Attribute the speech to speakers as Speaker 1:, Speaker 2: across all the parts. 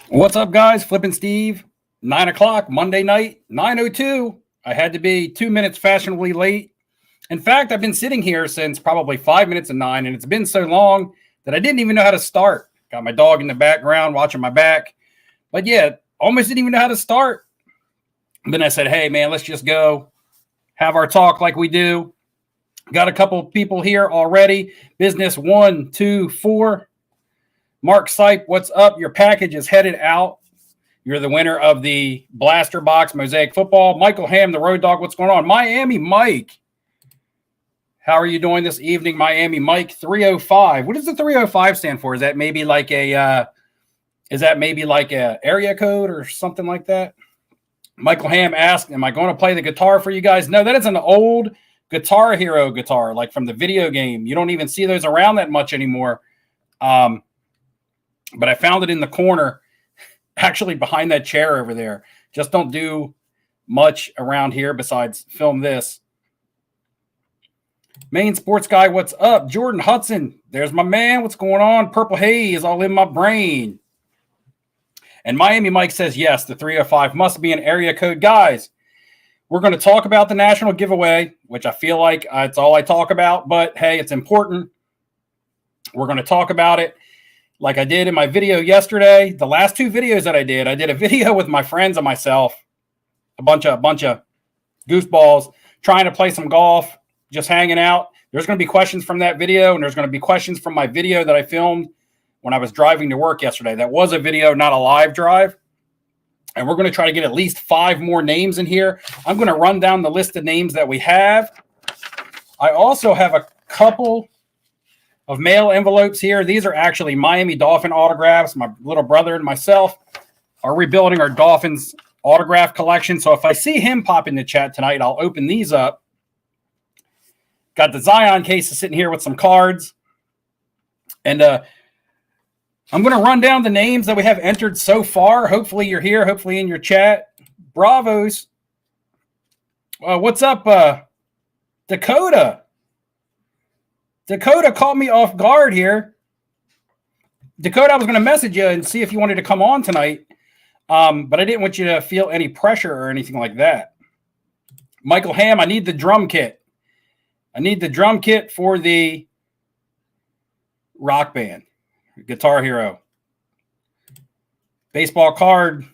Speaker 1: What's up, guys? Flippin' Steve, 9 o'clock, Monday night, 9:02. I had to be 2 minutes fashionably late. In fact, I've been sitting here since probably 5 minutes of 9, and it's been so long that I didn't even know how to start. Got my dog in the background watching my back. But yeah, almost didn't even know how to start. Then I said, hey, man, let's just go have our talk like we do. Got a couple people here already. Business 1, 2, 4. Mark Sipe, what's up? Your package is headed out. You're the winner of the Blaster Box Mosaic Football. Michael Ham, the Road Dog, what's going on? Miami Mike, how are you doing this evening? Miami Mike 305. What does the 305 stand for? Is that maybe like a area code or something like that? Michael Ham asked, am I going to play the guitar for you guys? No, that is an old Guitar Hero guitar, like from the video game. You don't even see those around that much anymore. But I found it in the corner, actually behind that chair over there. Just don't do much around here besides film this. Main Sports Guy, what's up? Jordan Hudson, there's my man. What's going on? Purple Haze all in my brain. And Miami Mike says, yes, the 305 must be an area code. Guys, we're going to talk about the national giveaway, which I feel like it's all I talk about. But, hey, it's important. We're going to talk about it. Like I did in my video yesterday, the last two videos that I did a video with my friends and myself, a bunch of goofballs trying to play some golf, just hanging out. There's going to be questions from that video, and there's going to be questions from my video that I filmed when I was driving to work yesterday. That was a video, not a live drive. And we're going to try to get at least 5 more names in here. I'm going to run down the list of names that we have. I also have a couple of mail envelopes here. These are actually Miami Dolphin autographs. My little brother and myself are rebuilding our Dolphins autograph collection. So if I see him pop in the chat tonight, I'll open these up. Got the Zion cases sitting here with some cards. And I'm going to run down the names that we have entered so far. Hopefully you're here. Hopefully in your chat. Bravos. What's up, Dakota? Dakota caught me off guard here. Dakota, I was going to message you and see if you wanted to come on tonight, but I didn't want you to feel any pressure or anything like that. Michael Ham, I need the drum kit. I need the drum kit for the rock band, Guitar Hero. Baseball card,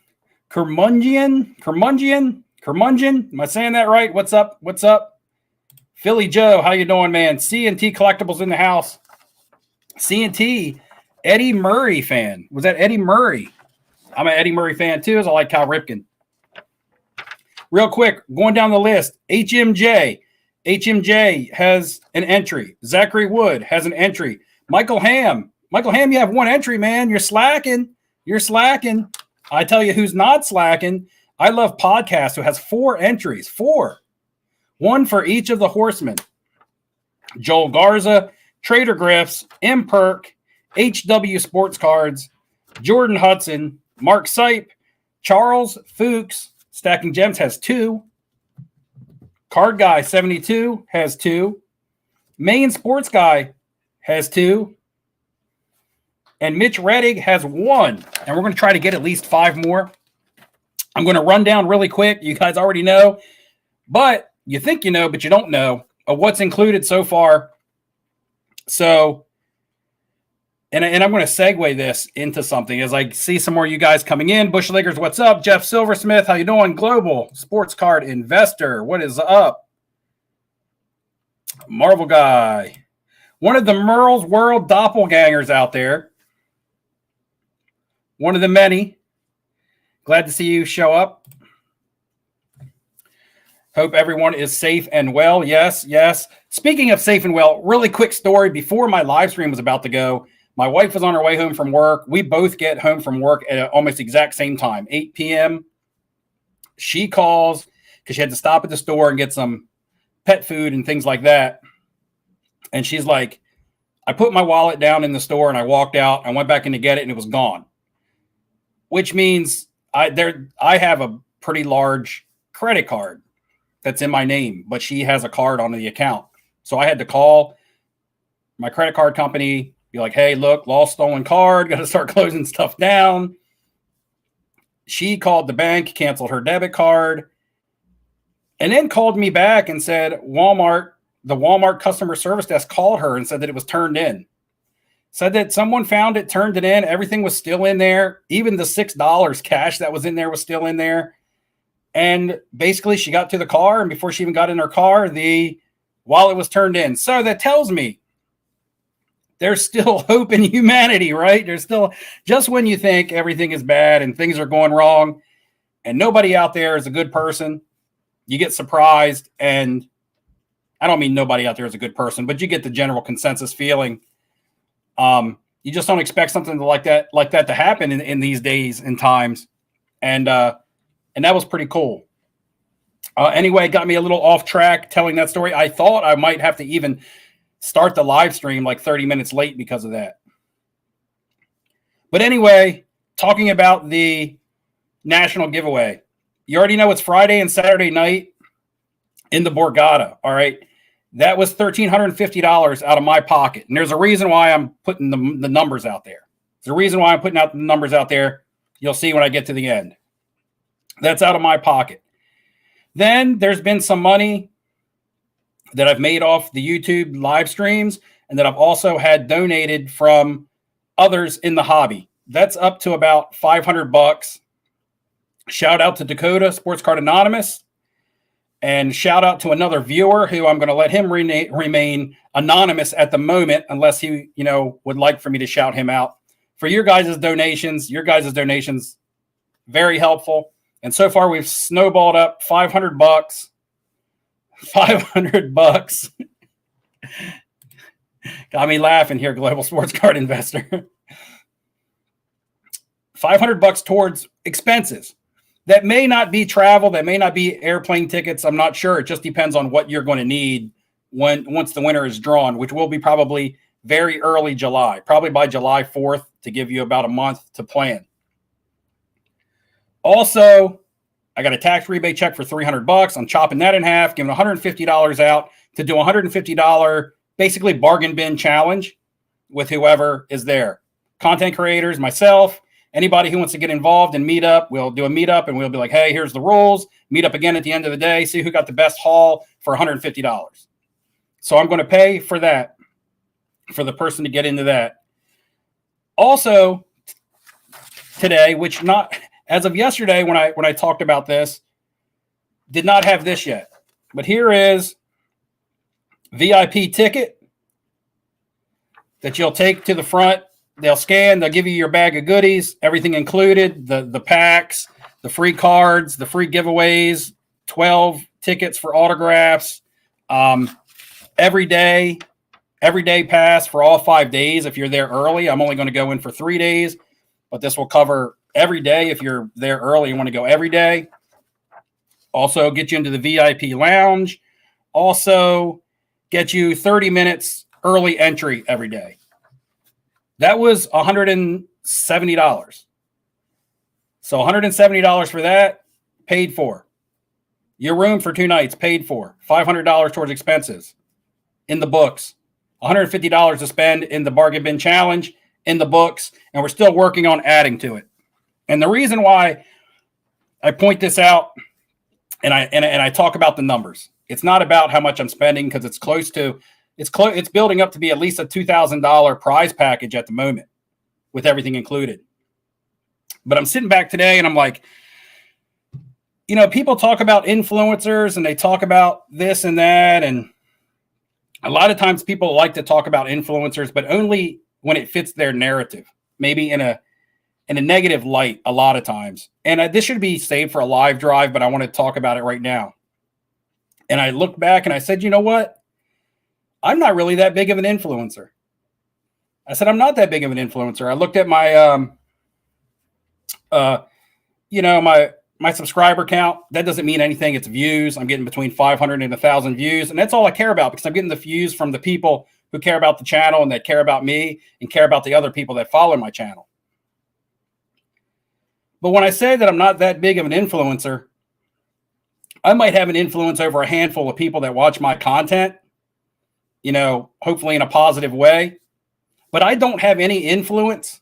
Speaker 1: Curmungian. Am I saying that right? What's up? What's up? Philly Joe, how you doing, man? C&T Collectibles in the house. C&T, Eddie Murray fan. Was that Eddie Murray? I'm an Eddie Murray fan, too, as I like Cal Ripken. Real quick, going down the list, HMJ. HMJ has an entry. Zachary Wood has an entry. Michael Ham. Michael Ham, you have one entry, man. You're slacking. You're slacking. I tell you who's not slacking. I Love Podcast, who has 4 entries. 4. 1 for each of the horsemen. Joel Garza, Trader Griffs, M. Perk, HW Sports Cards, Jordan Hudson, Mark Sipe, Charles Fuchs, Stacking Gems has 2. Card Guy 72 has 2. Main Sports Guy has 2. And Mitch Reddick has 1. And we're going to try to get at least 5 more. I'm going to run down really quick. You guys already know. But you think you know, but you don't know of what's included so far. So, and I'm going to segue this into something as I see some more of you guys coming in. Bushleggers, what's up? Jeff Silversmith, how you doing? Global Sports Card Investor, what is up? Marvel Guy, one of the Merle's World doppelgangers out there. One of the many. Glad to see you show up. Hope everyone is safe and well. Yes, yes. Speaking of safe and well, really quick story. Before my live stream was about to go, my wife was on her way home from work. We both get home from work at almost the exact same time, 8 p.m. She calls because she had to stop at the store and get some pet food and things like that. And she's like, I put my wallet down in the store and I walked out. I went back in to get it and it was gone. Which means I have a pretty large credit card that's in my name, but she has a card on the account. So I had to call my credit card company, be like, hey, look, lost stolen card, got to start closing stuff down. she called the bank, canceled her debit card, and then called me back and said the Walmart customer service desk called her and said that it was turned in. Said that someone found it, turned it in. Everything was still in there. Even the $6 cash that was in there was still in there. And basically she got to the car, and before she even got in her car, the wallet was turned in. So that tells me there's still hope in humanity, right? There's still, just when you think everything is bad and things are going wrong and nobody out there is a good person, you get surprised. And I don't mean nobody out there is a good person, but you get the general consensus feeling. You just don't expect something like that to happen in these days and times. And that was pretty cool. Anyway, got me a little off track telling that story. I thought I might have to even start the live stream like 30 minutes late because of that. But anyway, talking about the national giveaway. You already know it's Friday and Saturday night in the Borgata. All right. That was $1,350 out of my pocket. And there's a reason why I'm putting the numbers out there. There's a reason why I'm putting out the numbers out there. You'll see when I get to the end. That's out of my pocket. Then there's been some money that I've made off the YouTube live streams and that I've also had donated from others in the hobby. That's up to about $500. Shout out to Dakota, Sports Card Anonymous. And shout out to another viewer who I'm going to let him remain anonymous at the moment, unless he, would like for me to shout him out. For your guys' donations, very helpful. And so far we've snowballed up $500. $500. Got me laughing here, Global Sports Card Investor. $500 towards expenses. That may not be travel. That may not be airplane tickets. I'm not sure. It just depends on what you're going to need once the winner is drawn, which will be probably very early July, probably by July 4th, to give you about a month to plan. Also, I got a tax rebate check for $300. I'm chopping that in half, giving $150 out to do a $150 basically bargain bin challenge with whoever is there. Content creators, myself, anybody who wants to get involved and meet up, we'll do a meetup and we'll be like, hey, here's the rules. Meet up again at the end of the day, see who got the best haul for $150. So I'm going to pay for that, for the person to get into that. Also, today, which not as of yesterday when I talked about this, did not have this yet. But here is VIP ticket that you'll take to the front. They'll scan, they'll give you your bag of goodies, everything included, the packs, the free cards, the free giveaways, 12 tickets for autographs, every day pass for all 5 days if you're there early. I'm only going to go in for 3 days, but this will cover every day if you're there early and want to go every day. Also get you into the VIP lounge. Also get you 30 minutes early entry every day. That was $170. So $170 for that, paid for. Your room for 2 nights, paid for. $500 towards expenses in the books. $150 to spend in the bargain bin challenge in the books, and we're still working on adding to it. And the reason why I point this out and I talk about the numbers, it's not about how much I'm spending, because it's building up to be at least a $2,000 prize package at the moment with everything included. But I'm sitting back today and I'm like, people talk about influencers and they talk about this and that. And a lot of times people like to talk about influencers, but only when it fits their narrative, maybe in a negative light a lot of times. And this should be saved for a live drive, but I want to talk about it right now. And I looked back and I said, you know what? I'm not really that big of an influencer. I said, I'm not that big of an influencer. I looked at my, my subscriber count. That doesn't mean anything. It's views. I'm getting between 500 and 1,000 views. And that's all I care about, because I'm getting the views from the people who care about the channel and that care about me and care about the other people that follow my channel. But when I say that I'm not that big of an influencer, I might have an influence over a handful of people that watch my content, hopefully in a positive way. But I don't have any influence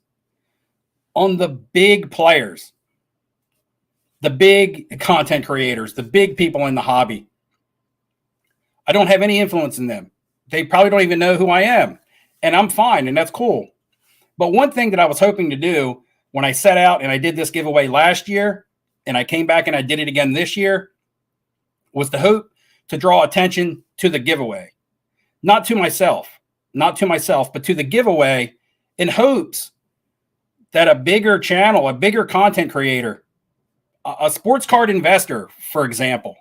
Speaker 1: on the big players. the big content creators, the big people in the hobby. I don't have any influence in them. They probably don't even know who I am, and I'm fine, and that's cool. But one thing that I was hoping to do when I set out and I did this giveaway last year, and I came back and I did it again this year, was to hope to draw attention to the giveaway. Not to myself, but to the giveaway, in hopes that a bigger channel, a bigger content creator, a sports card investor, for example,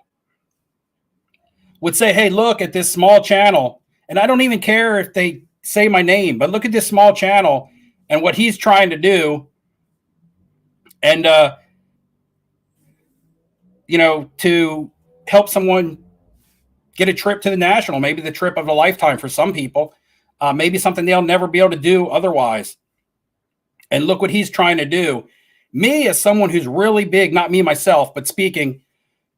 Speaker 1: would say, hey, look at this small channel. And I don't even care if they say my name, but look at this small channel and what he's trying to do. And, to help someone get a trip to the National, maybe the trip of a lifetime for some people, maybe something they'll never be able to do otherwise. And look what he's trying to do. Me, as someone who's really big, not me myself, but speaking,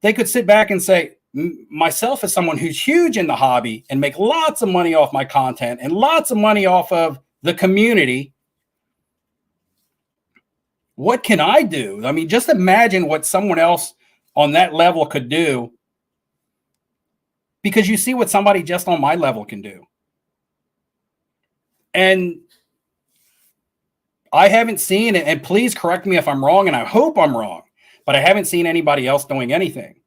Speaker 1: they could sit back and say, myself as someone who's huge in the hobby and make lots of money off my content and lots of money off of the community, what can I do? I mean, just imagine what someone else on that level could do, because you see what somebody just on my level can do. And I haven't seen it, and please correct me if I'm wrong, and I hope I'm wrong, but I haven't seen anybody else doing anything.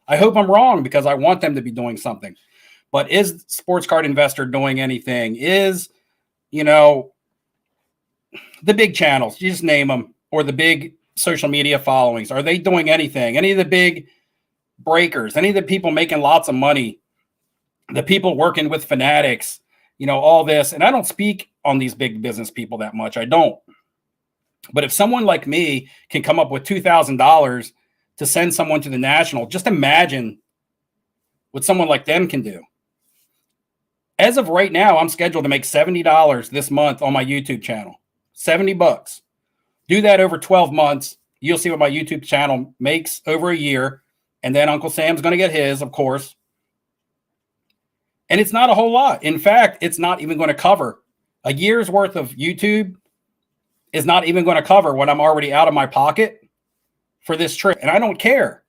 Speaker 1: I hope I'm wrong, because I want them to be doing something. But is Sports Card Investor doing anything? Is, the big channels, you just name them, or the big social media followings, are they doing anything? Any of the big breakers, any of the people making lots of money, the people working with Fanatics, all this. And I don't speak on these big business people that much. I don't. But if someone like me can come up with $2,000 to send someone to the National, just imagine what someone like them can do. As of right now, I'm scheduled to make $70 this month on my YouTube channel. $70. Do that over 12 months. You'll see what my YouTube channel makes over a year. And then Uncle Sam's going to get his, of course. And it's not a whole lot. In fact, it's not even going to cover a year's worth of YouTube. Is not even going to cover what I'm already out of my pocket for this trip. And I don't care.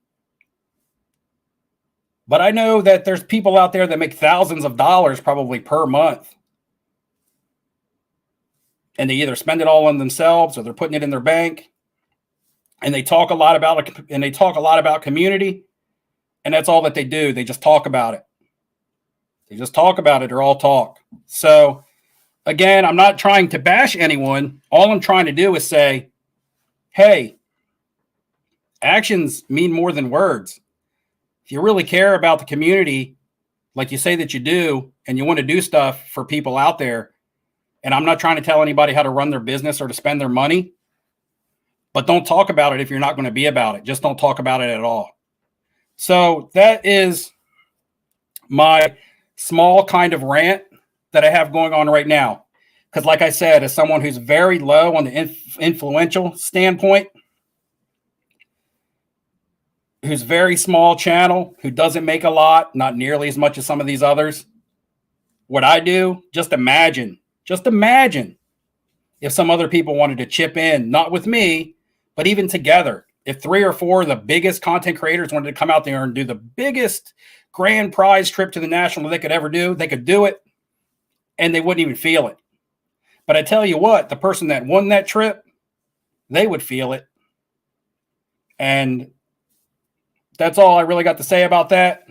Speaker 1: But I know that there's people out there that make thousands of dollars probably per month. And they either spend it all on themselves or they're putting it in their bank. And they talk a lot about it, and they talk a lot about community. And that's all that they do. They just talk about it. They just talk about it, or all talk. So again, I'm not trying to bash anyone. All I'm trying to do is say, hey, actions mean more than words. If you really care about the community, like you say that you do, and you want to do stuff for people out there, and I'm not trying to tell anybody how to run their business or to spend their money, but don't talk about it if you're not going to be about it. Just don't talk about it at all. So that is my small kind of rant that I have going on right now. Because like I said, as someone who's very low on the influential standpoint, who's very small channel, who doesn't make a lot, not nearly as much as some of these others, what I do, just imagine if some other people wanted to chip in, not with me, but even together. If 3 or 4 of the biggest content creators wanted to come out there and do the biggest grand prize trip to the National they could ever do, they could do it, and they wouldn't even feel it. But I tell you what, the person that won that trip, they would feel it. And that's all I really got to say about that.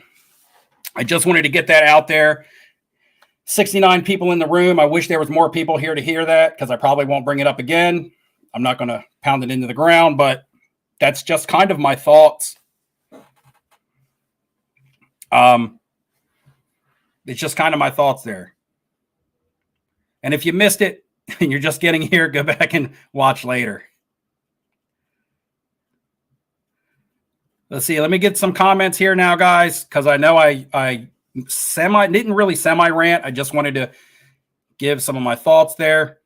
Speaker 1: I just wanted to get that out there. 69 people in the room. I wish there was more people here to hear that, because I probably won't bring it up again. I'm not going to pound it into the ground, but that's just kind of my thoughts. It's just kind of my thoughts there. And if you missed it and you're just getting here, go back and watch later. Let's see. Let me get some comments here now, guys, because I know I didn't really semi-rant. I just wanted to give some of my thoughts there.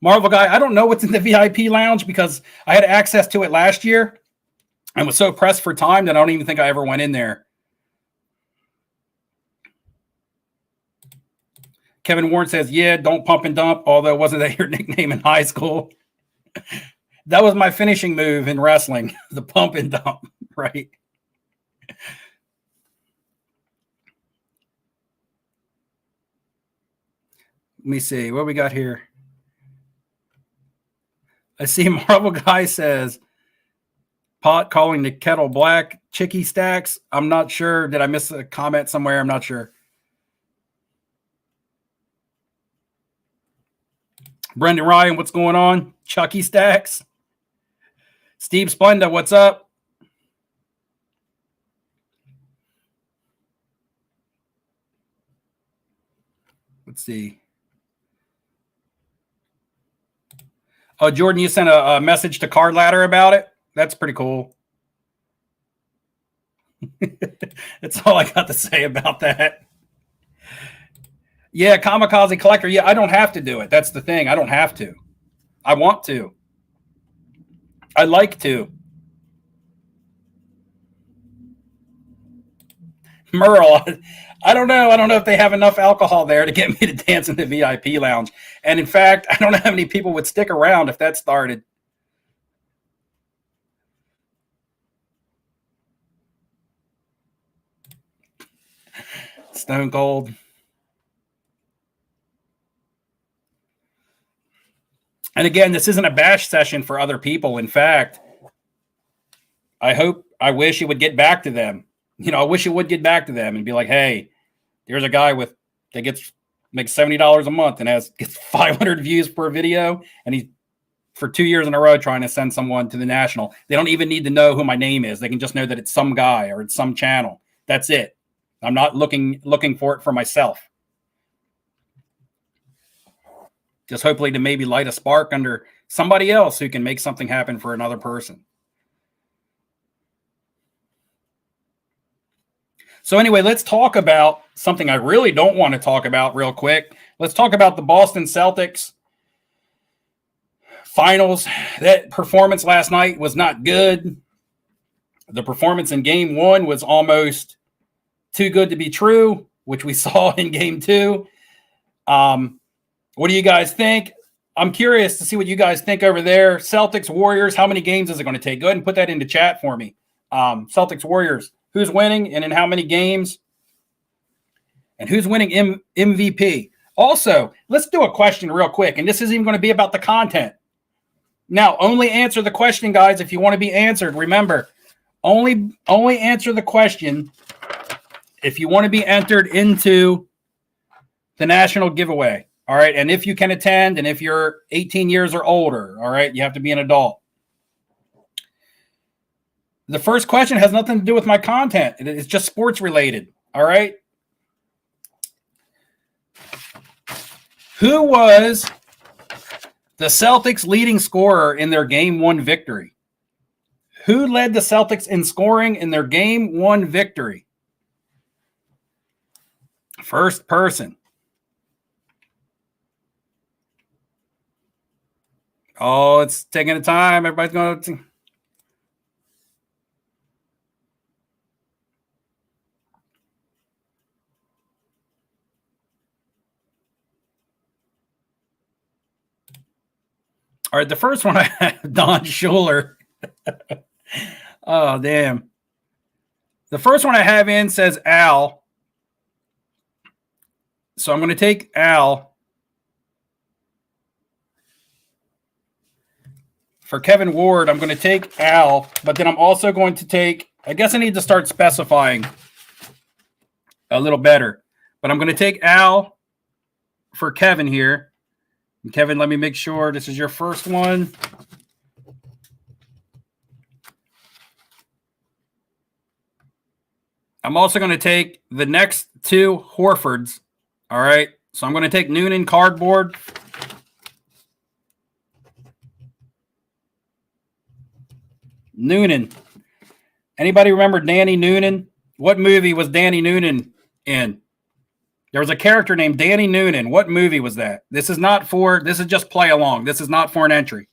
Speaker 1: Marvel Guy, I don't know what's in the VIP lounge because I had access to it last year and was so pressed for time that I don't even think I ever went in there. Kevin Warren says, yeah, don't pump and dump, although wasn't that your nickname in high school? That was my finishing move in wrestling, the pump and dump, right? Let me see what we got here. I see Marvel Guy says, pot calling the kettle black, chicky stacks. I'm not sure. Did I miss a comment somewhere? I'm not sure. Brendan Ryan, what's going on? Chucky stacks. Steve Splenda, what's up? Let's see. Oh, Jordan, you sent a message to Card Ladder about it? That's pretty cool. That's all I got to say about that. Yeah, Kamikaze Collector. Yeah, I don't have to do it. That's the thing. I don't have to. I want to. I like to. Merle, I don't know. I don't know if they have enough alcohol there to get me to dance in the VIP lounge. And in fact, I don't know how many people would stick around if that started. Stone Cold. And again, this isn't a bash session for other people. In fact, I wish it would get back to them. You know, I wish it would get back to them and be like, hey, there's a guy that makes $70 a month and gets 500 views per video. And he's for 2 years in a row trying to send someone to the national. They don't even need to know who my name is. They can just know that it's some guy or it's some channel. That's it. I'm not looking for it for myself. Just hopefully to maybe light a spark under somebody else who can make something happen for another person. So anyway, let's talk about something I really don't want to talk about real quick. Let's talk about the Boston Celtics finals. That performance last night was not good. The performance in game one was almost too good to be true, which we saw in game two. What do you guys think? I'm curious to see what you guys think over there. Celtics, Warriors, how many games is it going to take? Go ahead and put that into chat for me. Celtics, Warriors, who's winning and in how many games? And who's winning MVP? Also, let's do a question real quick, and this isn't even going to be about the content. Now, only answer the question, guys, if you want to be answered. Remember, only answer the question if you want to be entered into the national giveaway. All right. And if you can attend and if you're 18 years or older, all right, you have to be an adult. The first question has nothing to do with my content. It's just sports related. All right. Who was the Celtics leading scorer in their game one victory? Who led the Celtics in scoring in their game one victory? First person. Oh, it's taking a time. Everybody's going to. All right, the first one I have, Don Schuler. Oh, damn. The first one I have in says Al. So I'm going to take Al. For Kevin Ward, I'm going to take Al, but then I'm also going to take, I guess I need to start specifying a little better, but I'm going to take Al for Kevin here. And Kevin, let me make sure this is your first one. I'm also going to take the next two Horfords. All right. So I'm going to take Noonan cardboard. Noonan. Anybody remember Danny Noonan? What movie was Danny Noonan in? There was a character named Danny Noonan. What movie was that? This is just play along. This is not for an entry.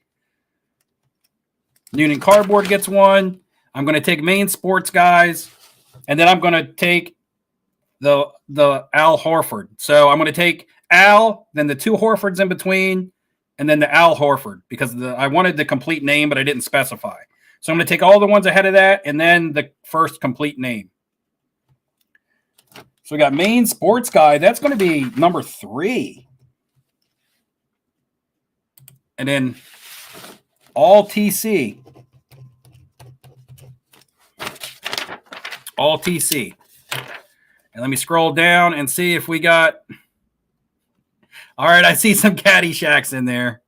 Speaker 1: Noonan cardboard gets one. I'm going to take Maine Sports Guys. And then I'm going to take the Al Horford. So I'm going to take Al, then the two Horfords in between, and then the Al Horford, because I wanted the complete name, but I didn't specify. So I'm going to take all the ones ahead of that and then the first complete name. So we got Maine Sports Guy. That's going to be number 3. And then All TC. All TC. And let me scroll down and see if we got... All right, I see some Caddyshacks in there.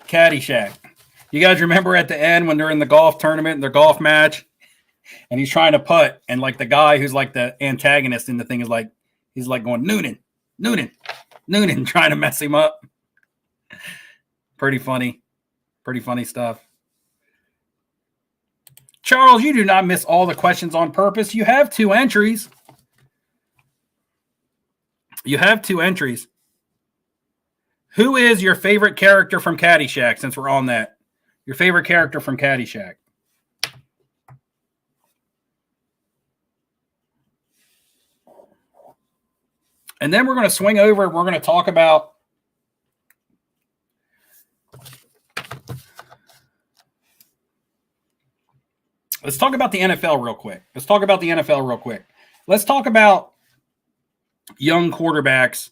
Speaker 1: Caddyshack. You guys remember at the end when they're in the golf tournament, their golf match, and he's trying to putt, and like the guy who's like the antagonist in the thing is like, he's like going, Noonan, trying to mess him up. Pretty funny stuff. Charles, you do not miss all the questions on purpose. You have 2 entries. Who is your favorite character from Caddyshack, since we're on that? Your favorite character from Caddyshack. And then we're going to swing over and we're going to talk about let's talk about the NFL real quick. Let's talk about young quarterbacks.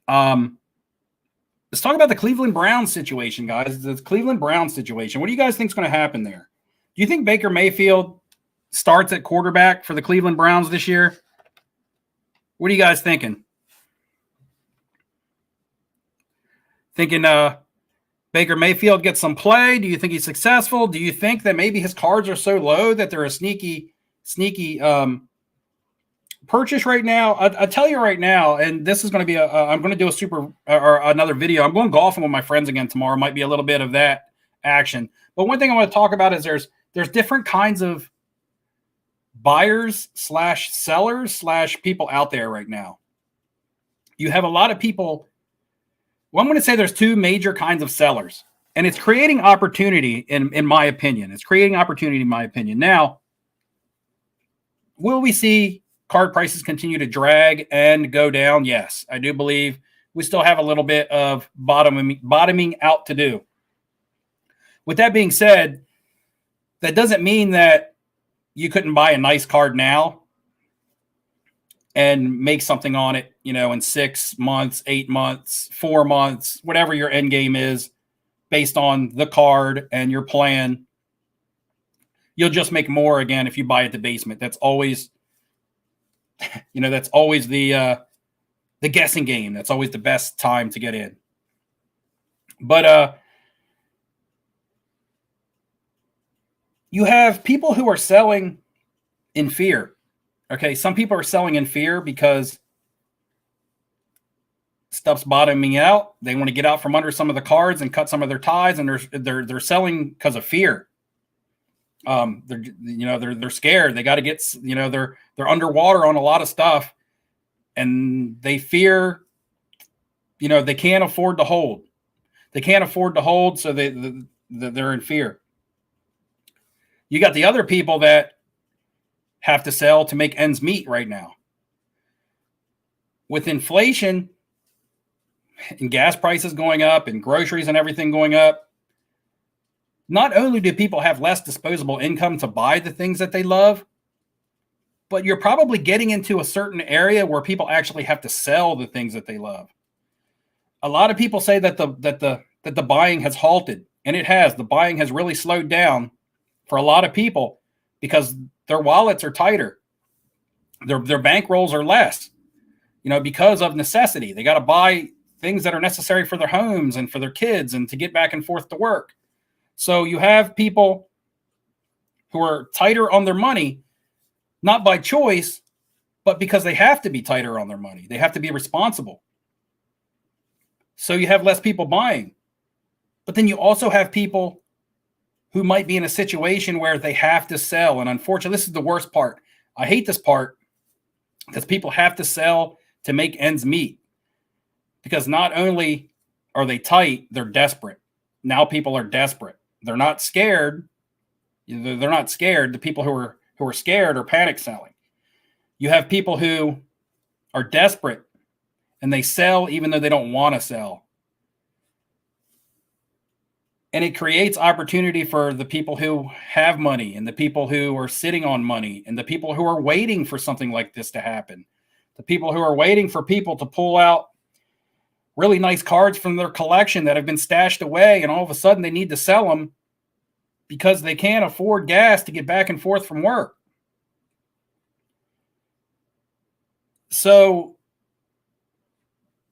Speaker 1: Let's talk about the Cleveland Browns situation, guys. The Cleveland Browns situation. What do you guys think is going to happen there? Do you think Baker Mayfield starts at quarterback for the Cleveland Browns this year? What are you guys thinking? Thinking Baker Mayfield gets some play? Do you think he's successful? Do you think that maybe his cards are so low that they're a sneaky purchase right now? I tell you right now, and this is going to be I'm going to do a super or another video. I'm going golfing with my friends again tomorrow. Might be a little bit of that action. But one thing I want to talk about is there's different kinds of buyers / sellers / people out there right now. You have a lot of people. Well, I'm going to say there's 2 major kinds of sellers, and it's creating opportunity in my opinion. Now, will we see card prices continue to drag and go down? Yes, I do believe we still have a little bit of bottoming out to do. With that being said, that doesn't mean that you couldn't buy a nice card now and make something on it, in 6 months, 8 months, 4 months, whatever your end game is based on the card and your plan. You'll just make more again if you buy at the basement. That's always the guessing game. That's always the best time to get in. But you have people who are selling in fear. Okay, some people are selling in fear because stuff's bottoming out. They want to get out from under some of the cards and cut some of their ties, and they're selling because of fear. They're scared. They got to get, they're underwater on a lot of stuff, and they fear, they can't afford to hold. So they're in fear. You got the other people that have to sell to make ends meet right now. With inflation and gas prices going up and groceries and everything going up, not only do people have less disposable income to buy the things that they love, but you're probably getting into a certain area where people actually have to sell the things that they love. A lot of people say that the buying has halted, and it has. The buying has really slowed down for a lot of people because their wallets are tighter. Their bankrolls are less, because of necessity. They got to buy things that are necessary for their homes and for their kids and to get back and forth to work. So you have people who are tighter on their money, not by choice, but because they have to be tighter on their money. They have to be responsible. So you have less people buying. But then you also have people who might be in a situation where they have to sell. And unfortunately, this is the worst part. I hate this part because people have to sell to make ends meet. Because not only are they tight, they're desperate. Now people are desperate. They're not scared. They're not scared. The people who are scared are panic selling. You have people who are desperate and they sell even though they don't want to sell. And it creates opportunity for the people who have money and the people who are sitting on money and the people who are waiting for something like this to happen. The people who are waiting for people to pull out really nice cards from their collection that have been stashed away, and all of a sudden they need to sell them because they can't afford gas to get back and forth from work. So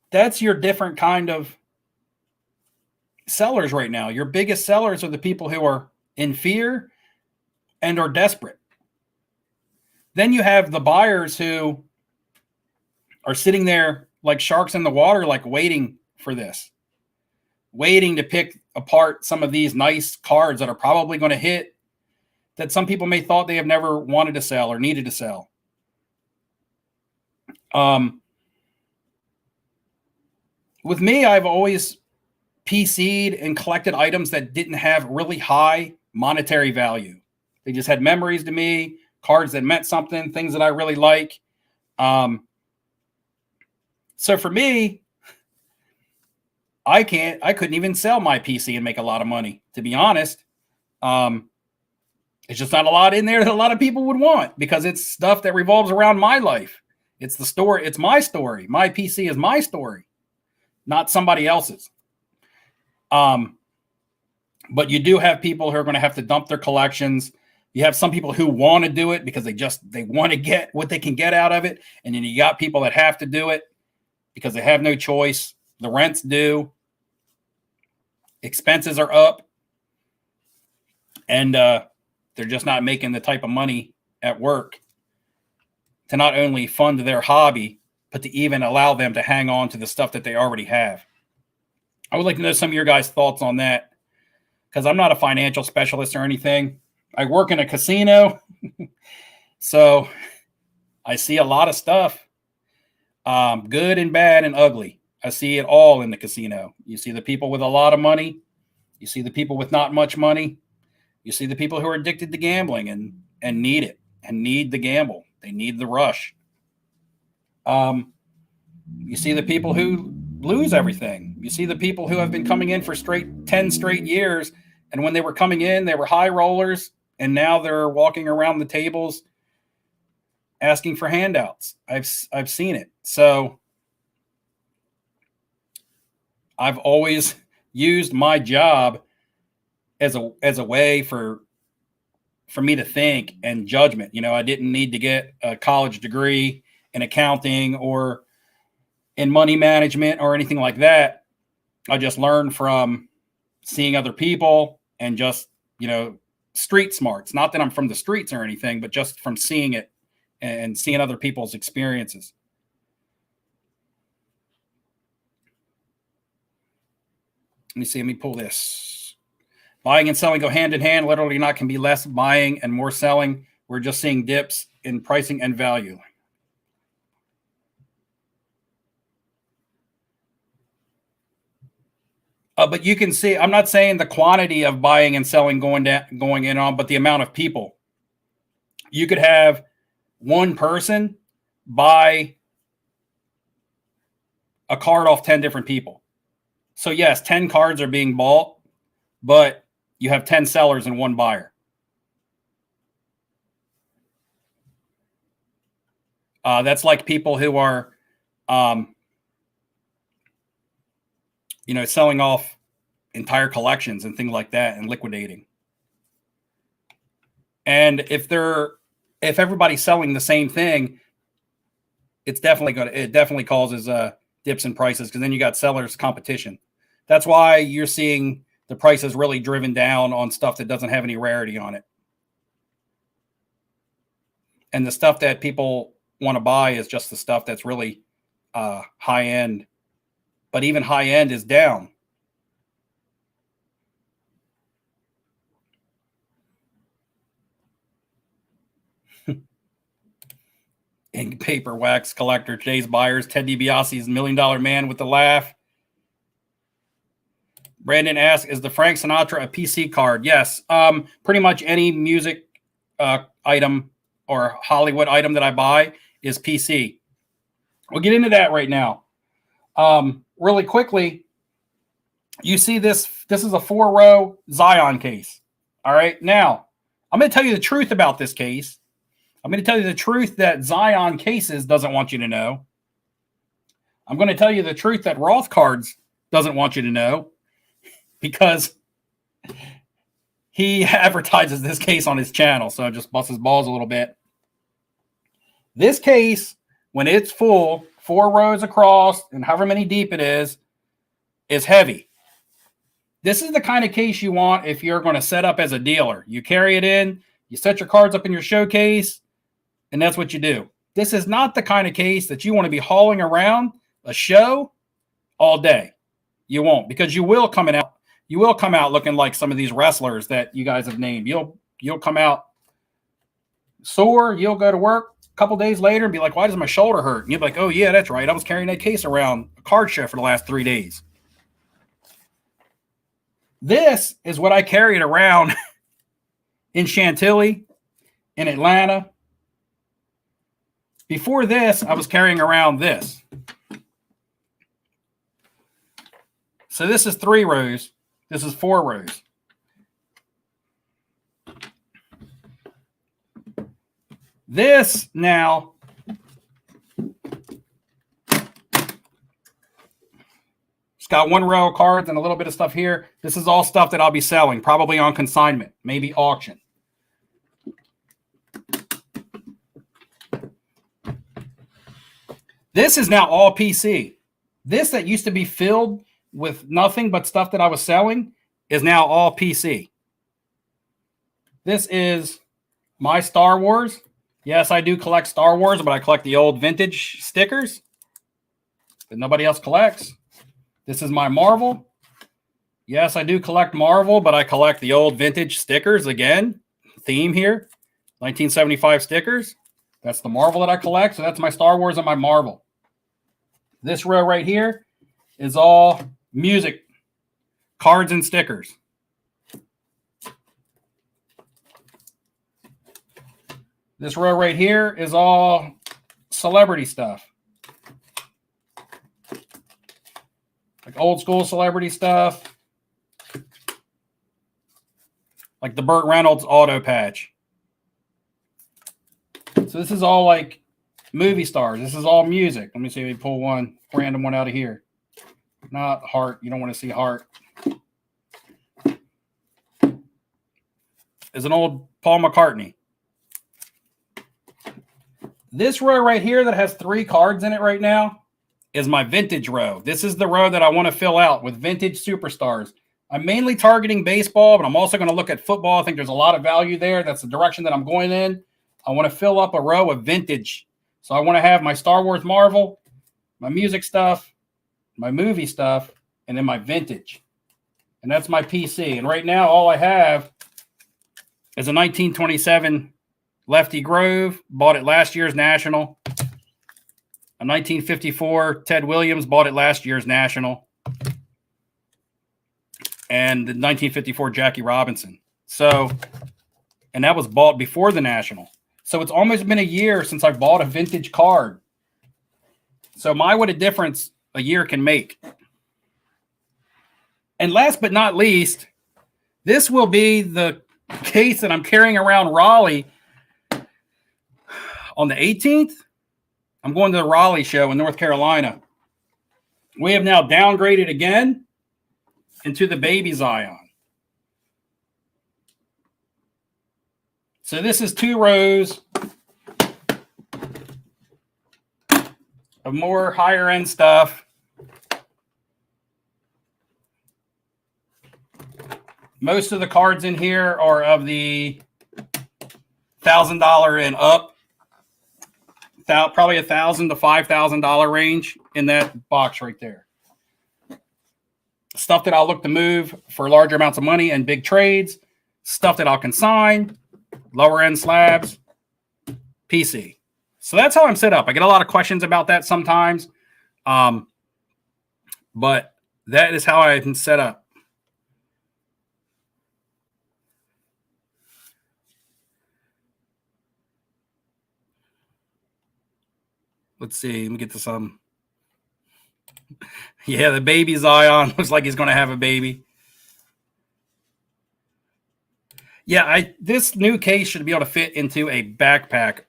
Speaker 1: that's your different kind of sellers right now. Your biggest sellers are the people who are in fear and are desperate. Then you have the buyers who are sitting there like sharks in the water, like waiting for this, waiting to pick apart some of these nice cards that are probably going to hit, that some people may thought they have never wanted to sell or needed to sell. With me, I've always PC'd and collected items that didn't have really high monetary value. They just had memories to me, cards that meant something, things that I really like. So for me, I couldn't even sell my PC and make a lot of money, to be honest. It's just not a lot in there that a lot of people would want because it's stuff that revolves around my life. It's the story. It's my story. My PC is my story, not somebody else's. But you do have people who are going to have to dump their collections. You have some people who want to do it because they want to get what they can get out of it. And then you got people that have to do it because they have no choice. The rent's due. Expenses are up. And they're just not making the type of money at work to not only fund their hobby, but to even allow them to hang on to the stuff that they already have. I would like to know some of your guys' thoughts on that, because I'm not a financial specialist or anything. I work in a casino, so I see a lot of stuff, good and bad and ugly. I see it all in the casino. You see the people with a lot of money. You see the people with not much money. You see the people who are addicted to gambling and need it and need the gamble. They need the rush. You see the people who lose everything. You see the people who have been coming in for 10 straight years, and when they were coming in, they were high rollers, and now they're walking around the tables asking for handouts. I've seen it. So I've always used my job as a way for me to think and judgment. You know, I didn't need to get a college degree in accounting or in money management or anything like that. I just learned from seeing other people and just, street smarts. Not that I'm from the streets or anything, but just from seeing it and seeing other people's experiences. Let me pull this. Buying and selling go hand in hand. Literally not can be less buying and more selling. We're just seeing dips in pricing and value. But you can see, I'm not saying the quantity of buying and selling going in on, but the amount of people. You could have one person buy a card off 10 different people. So yes, 10 cards are being bought, but you have 10 sellers and one buyer. That's like people who are, selling off entire collections and things like that and liquidating. And if everybody's selling the same thing, it definitely causes dips in prices, because then you got sellers competition. That's why you're seeing the prices really driven down on stuff that doesn't have any rarity on it. And the stuff that people want to buy is just the stuff that's really high end. But even high end is down. Ink, paper, wax collector, today's buyers. Ted DiBiase's $1 Million Man with the laugh. Brandon asks, is the Frank Sinatra a PC card? Yes. Pretty much any music item or Hollywood item that I buy is PC. We'll get into that right now. Really quickly, you see this. This is a 4-row Zion case. All right. Now, I'm going to tell you the truth about this case. I'm going to tell you the truth that Zion Cases doesn't want you to know. I'm going to tell you the truth that Roth Cards doesn't want you to know, because he advertises this case on his channel, so it just busts his balls a little bit. This case, when it's full, 4 rows across and however many deep it is heavy. This is the kind of case you want if you're going to set up as a dealer. You carry it in, you set your cards up in your showcase, and that's what you do. This is not the kind of case that you want to be hauling around a show all day. You won't, because you will come out looking like some of these wrestlers that you guys have named. You'll come out sore. You'll go to work a couple days later and be like, why does my shoulder hurt? And you'll be like, oh yeah, that's right, I was carrying that case around a card show for the last 3 days. This is what I carried around in Chantilly, in Atlanta. Before this, I was carrying around this. So this is 3 rows. This is 4 rows. This now, it's got 1 row of cards and a little bit of stuff here. This is all stuff that I'll be selling, probably on consignment, maybe auction. This is now all PC. This that used to be filled with nothing but stuff that I was selling is now all PC. This is my Star Wars. Yes, I do collect Star Wars, but I collect the old vintage stickers that nobody else collects. This is my Marvel. Yes, I do collect Marvel, but I collect the old vintage stickers again. Theme here, 1975 stickers. That's the Marvel that I collect. So that's my Star Wars and my Marvel. This row right here is all music, cards, and stickers. This row right here is all celebrity stuff. Like old school celebrity stuff. Like the Burt Reynolds auto patch. So this is all like movie stars. This is all music. Let me see if we pull one random one out of here. Not Heart. You don't want to see Heart. Is an old Paul McCartney. This row right here that has 3 cards in it right now is my vintage row. This is the row that I want to fill out with vintage superstars. I'm mainly targeting baseball, but I'm also going to look at football. I think there's a lot of value there. That's the direction that I'm going in. I want to fill up a row of vintage. So I want to have my Star Wars Marvel, my music stuff, my movie stuff, and then my vintage. And that's my PC. And right now, all I have is a 1927 Lefty Grove. Bought it last year's National. A 1954 Ted Williams. Bought it last year's National. And the 1954 Jackie Robinson. So, and that was bought before the National. So it's almost been a year since I bought a vintage card. So what a difference a year can make. And last but not least, this will be the case that I'm carrying around Raleigh on the 18th. I'm going to the Raleigh show in North Carolina. We have now downgraded again into the baby Zion. So this is 2 rows of more higher end stuff. Most of the cards in here are of the $1,000 and up. Probably $1,000 to $5,000 range in that box right there. Stuff that I'll look to move for larger amounts of money and big trades. Stuff that I'll consign. Lower end slabs. PC. So that's how I'm set up. I get a lot of questions about that sometimes. But that is how I'm set up. Let's see. Let me get to some. Yeah, the baby Zion looks like he's going to have a baby. Yeah, this new case should be able to fit into a backpack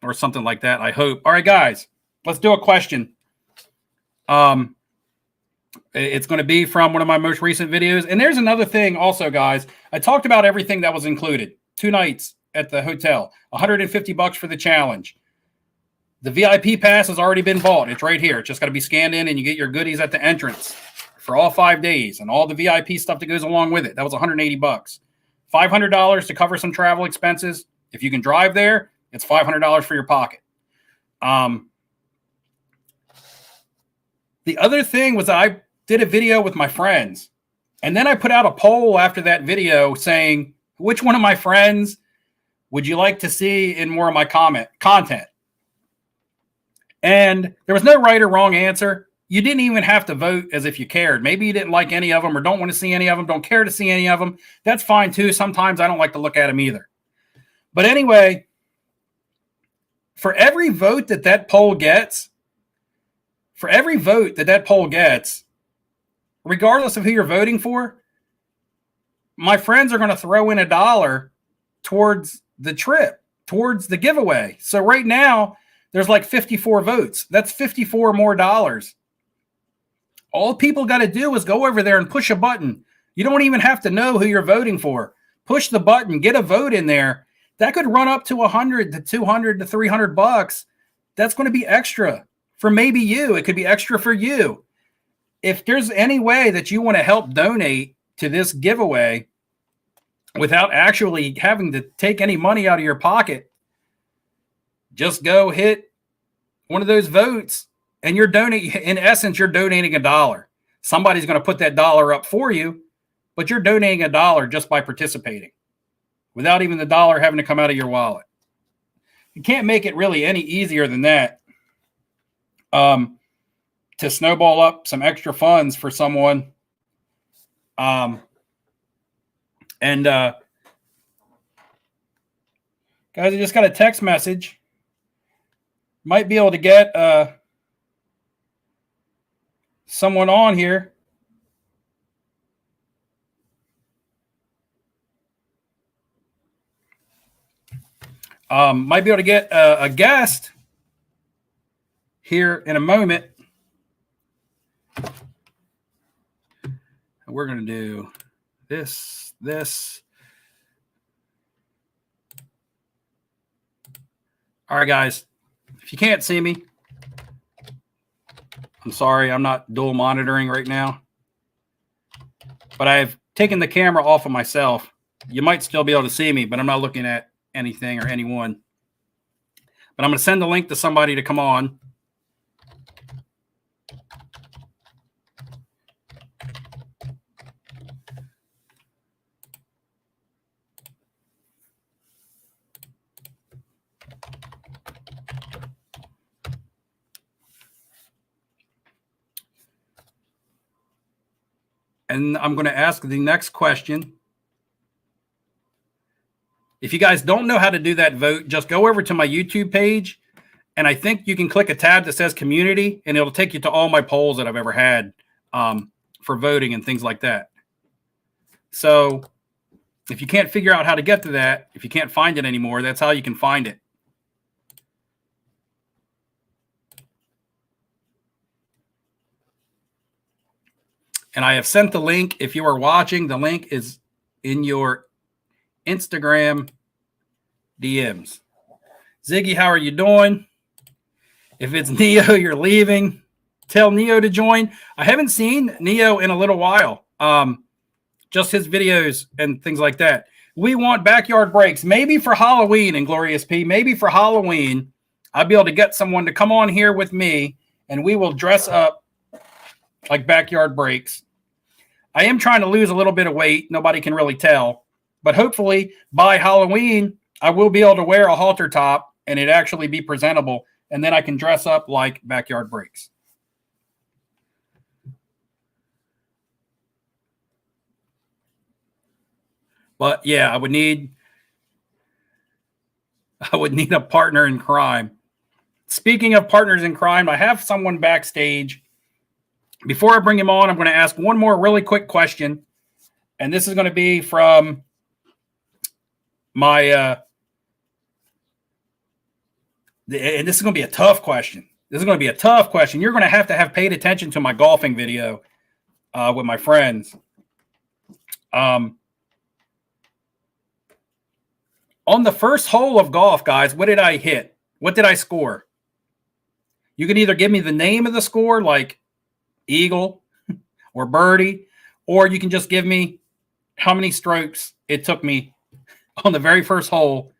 Speaker 1: or something like that, I hope. All right, guys, let's do a question. It's going to be from one of my most recent videos. And there's another thing also, guys. I talked about everything that was included. 2 nights at the hotel, $150 for the challenge. The VIP pass has already been bought. It's right here. It's just got to be scanned in, and you get your goodies at the entrance for all 5 days and all the VIP stuff that goes along with it. That was $180. $500 to cover some travel expenses. If you can drive there, it's $500 for your pocket. The other thing was I did a video with my friends, and then I put out a poll after that video saying, which one of my friends would you like to see in more of my content? And there was no right or wrong answer. You didn't even have to vote as if you cared. Maybe you didn't like any of them or don't want to see any of them, don't care to see any of them. That's fine too. Sometimes I don't like to look at them either. But anyway, for every vote that poll gets, regardless of who you're voting for, my friends are going to throw in $1 towards the trip, towards the giveaway. So right now, there's like 54 votes. That's 54 more dollars. All people got to do is go over there and push a button. You don't even have to know who you're voting for. Push the button, get a vote in there. That could run up to $100 to $200 to $300. That's going to be extra for maybe you. It could be extra for you. If there's any way that you want to help donate to this giveaway without actually having to take any money out of your pocket, just go hit one of those votes and you're donating. In essence, you're donating $1. Somebody's going to put that $1 up for you, but you're donating $1 just by participating without even the $1 having to come out of your wallet. You can't make it really any easier than that. To snowball up some extra funds for someone. Guys, I just got a text message. Might be able to get someone on here. Might be able to get a guest here in a moment. We're going to do this. All right, guys. If you can't see me, I'm sorry. I'm not dual monitoring right now. But I've taken the camera off of myself. You might still be able to see me, but I'm not looking at anything or anyone. But I'm going to send the link to somebody to come on. And I'm going to ask the next question. If you guys don't know how to do that vote, just go over to my YouTube page. And I think you can click a tab that says community, and it'll take you to all my polls that I've ever had for voting and things like that. So if you can't figure out how to get to that, if you can't find it anymore, that's how you can find it. And I have sent the link. If you are watching, the link is in your Instagram DMs. Ziggy, how are you doing? If it's Neo, you're leaving. Tell Neo to join. I haven't seen Neo in a little while. Just his videos and things like that. We want backyard breaks. Maybe for Halloween, and Glorious P, maybe for Halloween, I'll be able to get someone to come on here with me, and we will dress up like backyard breaks. I am trying to lose a little bit of weight. Nobody can really tell. But hopefully by Halloween, I will be able to wear a halter top and it actually be presentable. And then I can dress up like backyard breaks. But yeah, I would need a partner in crime. speaking of partners in crime, I have someone backstage. Before I bring him on, I'm going to ask one more really quick question. And this is going to be from my, and this is going to be a tough question. This is going to be a tough question. You're going to have paid attention to my golfing video with my friends. On the first hole of golf, guys, what did I hit? What did I score? You can either give me the name of the score, like eagle or birdie, or you can just give me how many strokes it took me on the very first hole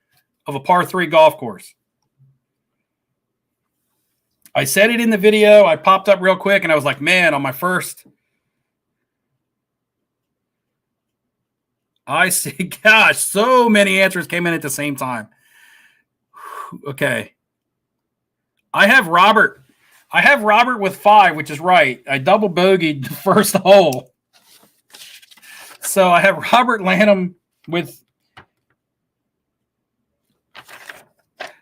Speaker 1: of a par 3 golf course. I said it in the video. I popped up real quick, and I was like, man, on my first. I see. Gosh, so many answers came in at the same time. Okay. I have Robert. With 5, which is right. I double bogeyed the first hole. So I have Robert Lanham with.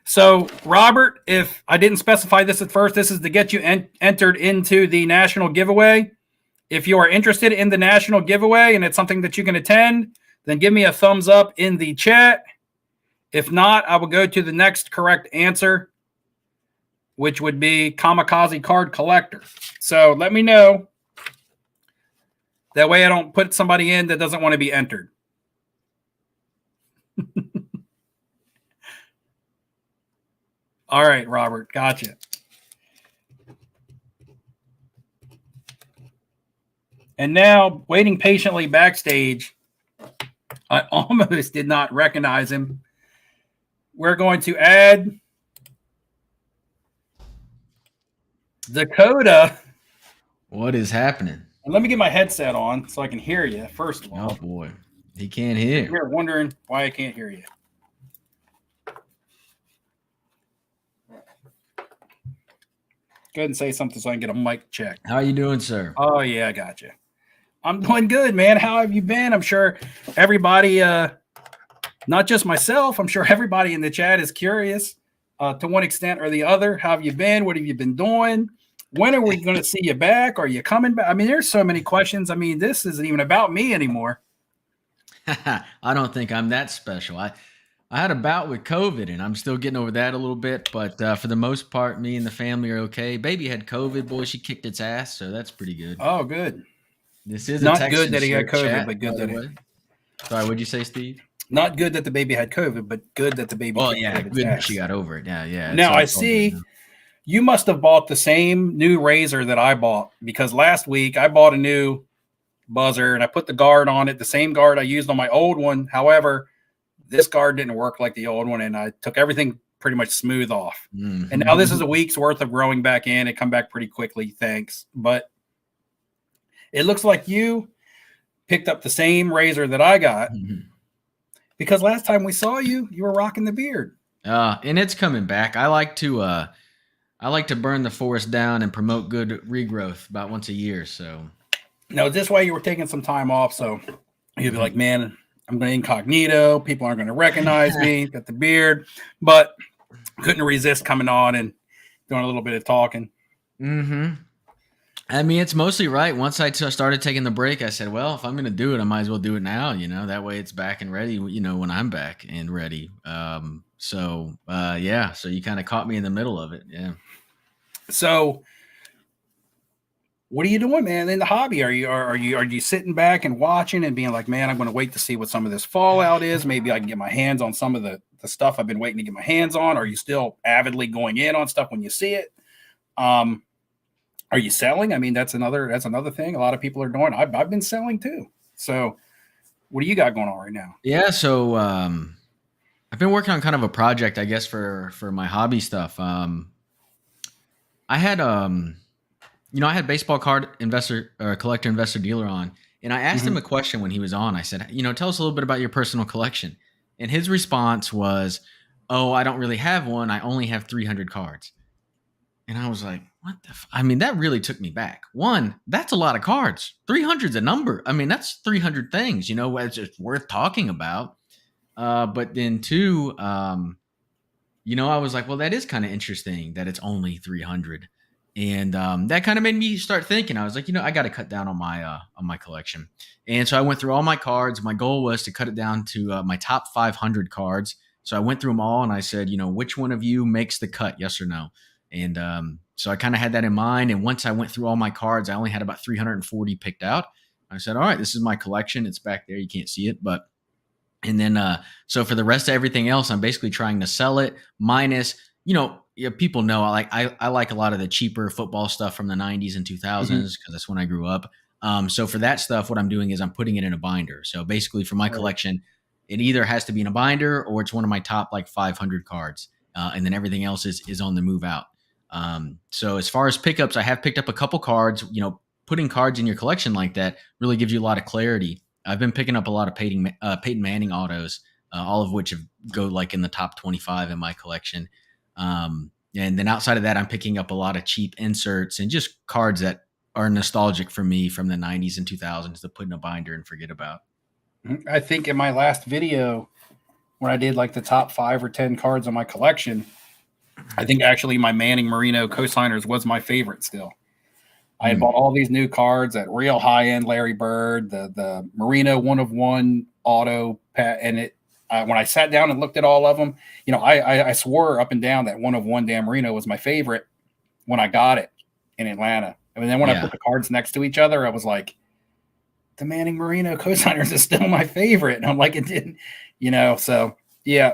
Speaker 1: So Robert, if I didn't specify this at first, this is to get you entered into the national giveaway. If you are interested in the national giveaway and it's something that you can attend, then give me a thumbs up in the chat. If not, I will go to the next correct answer, which would be Kamikaze Card Collector. So let me know. That way I don't put somebody in that doesn't want to be entered. All right, Robert. Gotcha. And now, waiting patiently backstage, I almost did not recognize him. We're going to add Dakota.
Speaker 2: What is happening?
Speaker 1: And let me get my headset on so I can hear you, first of all.
Speaker 2: Oh, boy. He can't hear.
Speaker 1: You're wondering why I can't hear you. Go ahead and say something so I can get a mic check.
Speaker 2: How are you doing, sir?
Speaker 1: Oh, yeah, I got you. I'm doing good, man. How have you been? I'm sure everybody, not just myself, I'm sure everybody in the chat is curious to one extent or the other. How have you been? What have you been doing? When are we going to see you back? Are you coming back? I mean, there's so many questions. I mean, this isn't even about me anymore.
Speaker 2: I don't think I'm that special. I had a bout with COVID, and I'm still getting over that a little bit. But for the most part, me and the family are okay. Baby had COVID. Boy, she kicked its ass, so that's pretty good.
Speaker 1: Oh, good.
Speaker 2: This is
Speaker 1: not good that he had COVID, chat, but good that
Speaker 2: it. Sorry, what'd you say, Steve?
Speaker 1: Not good that the baby had COVID, but good that the baby.
Speaker 2: Oh, yeah, good that she got over it. Yeah.
Speaker 1: Now I see you must have bought the same new razor that I bought, because last week I bought a new buzzer and I put the guard on it, the same guard I used on my old one. However, this guard didn't work like the old one, and I took everything pretty much smooth off. Mm-hmm. And now this is a week's worth of growing back in. It come back pretty quickly, thanks. But it looks like you picked up the same razor that I got, because last time we saw you, you were rocking the beard.
Speaker 2: And it's coming back. I like to burn the forest down and promote good regrowth about once a year. So,
Speaker 1: no, this way you were taking some time off, so you'd be like, man, I'm going to incognito. People aren't going to recognize me. Got the beard, but couldn't resist coming on and doing a little bit of talking.
Speaker 2: Mm-hmm. I mean, it's mostly right. Once I started taking the break, I said, well, if I'm going to do it, I might as well do it now. That way it's back and ready, when I'm back and ready. So you kind of caught me in the middle of it. Yeah.
Speaker 1: So what are you doing, man, in the hobby? Are you sitting back and watching and being like, man, I'm going to wait to see what some of this fallout is. Maybe I can get my hands on some of the stuff I've been waiting to get my hands on. Are you still avidly going in on stuff when you see it? Are you selling? I mean, that's another thing a lot of people are doing. I've been selling too. So what do you got going on right now?
Speaker 2: Yeah. So, I've been working on kind of a project, I guess, for my hobby stuff. I had baseball card investor or collector investor dealer on, and I asked him a question when he was on. I said, tell us a little bit about your personal collection. And his response was, oh, I don't really have one. I only have 300 cards. And I was like, what the I mean, that really took me back. One, that's a lot of cards. 300's a number. I mean, that's 300 things, it's just worth talking about. But then two, I was like, well, that is kind of interesting that it's only 300. And that kind of made me start thinking. I was like, I got to cut down on my collection. And so I went through all my cards. My goal was to cut it down to my top 500 cards. So I went through them all and I said, which one of you makes the cut, yes or no? And so I kind of had that in mind. And once I went through all my cards, I only had about 340 picked out. I said, all right, this is my collection. It's back there. You can't see it, but and then, so for the rest of everything else, I'm basically trying to sell it minus, people know I like a lot of the cheaper football stuff from the 90s and 2000s because that's when I grew up. So for that stuff, what I'm doing is I'm putting it in a binder. So basically for my collection, it either has to be in a binder or it's one of my top like 500 cards. And then everything else is on the move out. So as far as pickups, I have picked up a couple cards. Putting cards in your collection like that really gives you a lot of clarity. I've been picking up a lot of Peyton Manning autos, all of which go like in the top 25 in my collection. And then outside of that, I'm picking up a lot of cheap inserts and just cards that are nostalgic for me from the 90s and 2000s to put in a binder and forget about.
Speaker 1: I think in my last video, when I did like the top 5 or 10 cards on my collection, I think actually my Manning Marino cosigners was my favorite still. I had bought all these new cards at real high end Larry Bird, the Marino 1/1 auto, and when I sat down and looked at all of them, I swore up and down that 1/1 Dan Marino was my favorite when I got it in Atlanta. I mean, then when I put the cards next to each other, I was like, the Manning Marino cosigners is still my favorite, and I'm like, it didn't, So yeah.